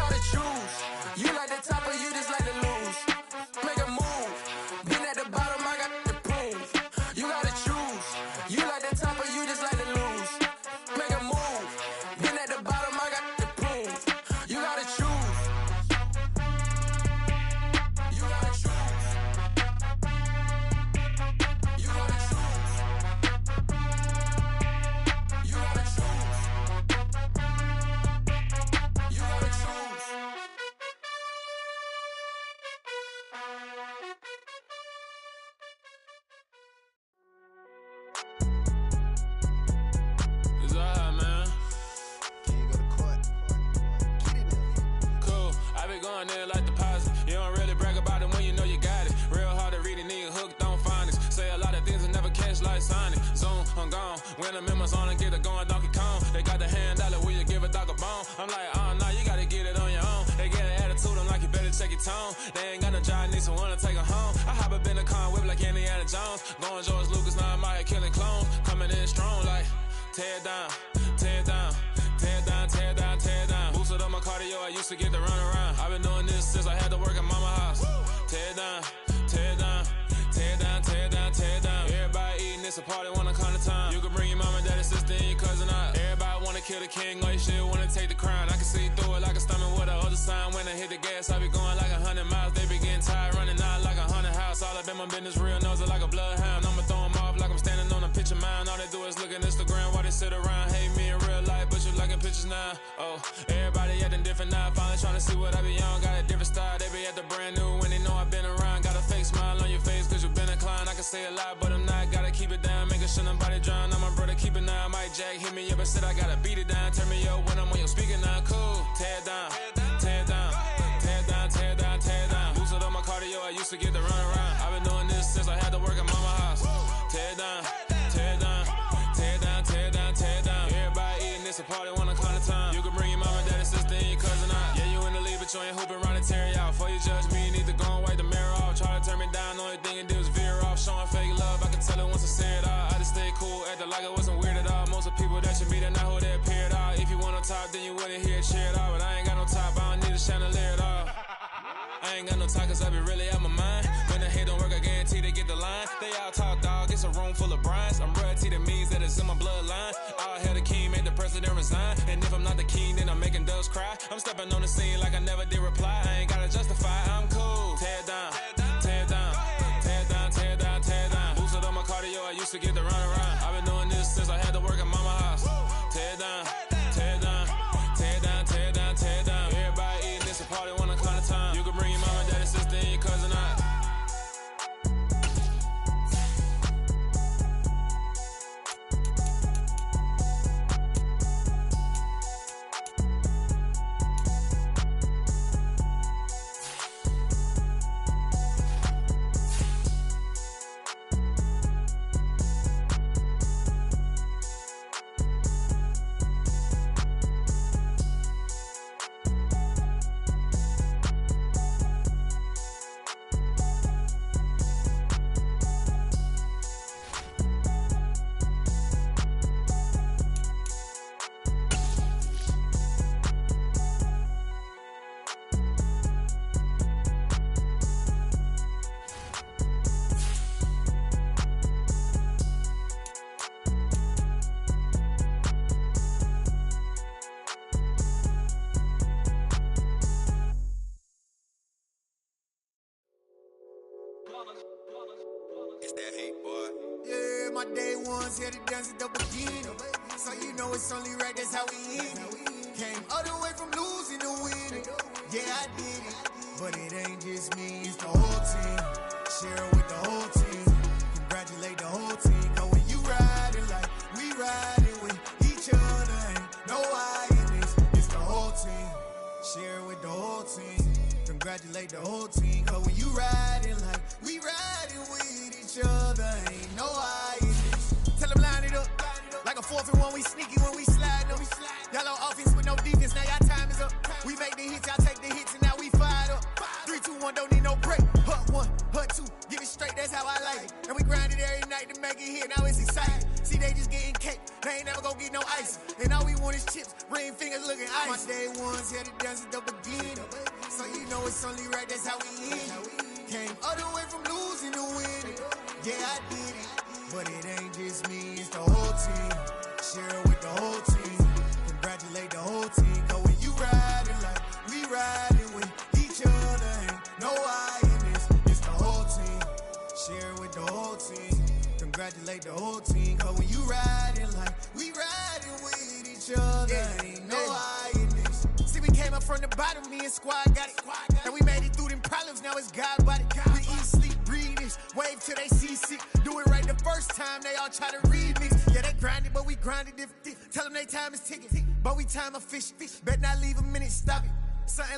random members on and get it going Donkey Kong. They got the hand dollar, will you give a dog a bone? I'm like, nah, you gotta get it on your own. They get an attitude, I'm like, you better check your tone. They ain't got no job, need someone to take her home. I hop up in the car, whip like Indiana Jones. Going George Lucas, now I'm out here killing clones. Coming in strong like, tear down, tear down, tear down, tear down, tear down. Boosted up my cardio, I used to get to run around. I've been doing this since I had to work at mama house. Tear down, tear down, tear down, tear down, tear down. Everybody eating, it's a party, wanna come to time. You can bring your mom and daddy, sister, and your cousin out. Everybody wanna kill the king, or you shit wanna take the crown. I can see through it like a stomach with a other sign. When I hit the gas, I be going like 100 miles. They be getting tired, running out like 100 house. All up in my business, real nose it like a bloodhound. I'ma throw them off like I'm standing on a picture mound. All they do is look at Instagram while they sit around. Hate me in real life, but you liking pictures now. Oh, everybody acting different now. Finally trying to see what I be on. Got a different style, they be at the brand new when they know I've been around. Got a fake smile on your face cause you been inclined. I can say a lot, but I'm not. Gotta keep it down, making sure nobody drown. I'm my brother, keep it now. Mike Jack hit me up and said I gotta beat it down. Turn me up when I'm on your speaker now. Cool, tear down, tear down, tear down, tear down, tear down. Boosted up my cardio, I used to get to run around. I've been doing this since I had to work at mama house. Tear down, tear down, tear down, tear down, tear down. Everybody eating, it's a party, wanna come to time. You can bring your mama, daddy, sister, and your cousin out. Yeah, you in the league, but you ain't hooping around and tear you out. Before you judge me, you need to go and wipe the mirror off. Try to turn me down, only thing it did was veer off. Showing fake love, I can tell it once I say it all. I just stay cool, acting like it wasn't weird at all. Most of the people that you meet are not who they appear at all. If you want on top, then you wouldn't hear it cheer at all. But I ain't got no top, I don't need a chandelier at all. I ain't got no talk cause I be really out my mind. When the hate don't work, I guarantee they get the line. They all talk dog, it's a room full of brinds. I'm royalty, that means that it's in my bloodline. All hell the king, made the president resign. And if I'm not the king, then I'm making doves cry. I'm stepping on the scene like I never did reply. I ain't gotta justify, I'm cool. Tear down, tear down, tear down, tear down, tear down. Boosted up my cardio, I used to get to run around. I've been doing this since I had to work at mama house. Tear down, tear down, tear down, tear down, tear down. Everybody eating, it's a party, wanna come to time. You can bring your mama, daddy, sister, and your cousin out. It's that hate, boy. Yeah, my day ones here to dance at the beginning. So you know it's only right, that's how we end it. Came all the way from losing to winning. Yeah, I did it. But it ain't just me, it's the whole team. Share it with the whole team. Congratulate the whole team. Cause when you riding like we riding with each other, ain't no I in this. It's the whole team. Share it with the whole team. Congratulate the whole team. Cause when you riding like we riding with each other, ain't no I in this. Tell them line it up. Like a 4th and 1, we sneaky when we slide them. Y'all on offense with no defense, now y'all time is up. We make the hits, y'all take the hits, and now we fired up. 3, 2, 1, don't need no break. Hut 1, hut 2, give it straight, that's how I like it. And we grind it every night to make it hit, now it's exciting. See, they just getting cake, they ain't never gonna get no ice. And all we want is chips, ring fingers looking ice. My day ones here to dance at the beginning. So you know it's only right, that's how we end it. Came all the way from losing to winning. Yeah, I did it. But it ain't just me, it's the whole team. Share it with the whole team. Congratulate the whole team. Cause when you riding like we riding with each other, ain't no I in this. It's the whole team. Share it with the whole team. Congratulate the whole team. Cause when you riding like we riding with each other, ain't no I in this. See, we came up from the bottom, me and squad got it. And we made it through them problems, now it's God body. We eat, sleep, breathe this, wave till they see sick. Do it right the first time, they all try to remix. Yeah, they grinded, but we grinded different. Tell them they time is ticking, but we time a fish. Bet not leave a minute, stop it. Something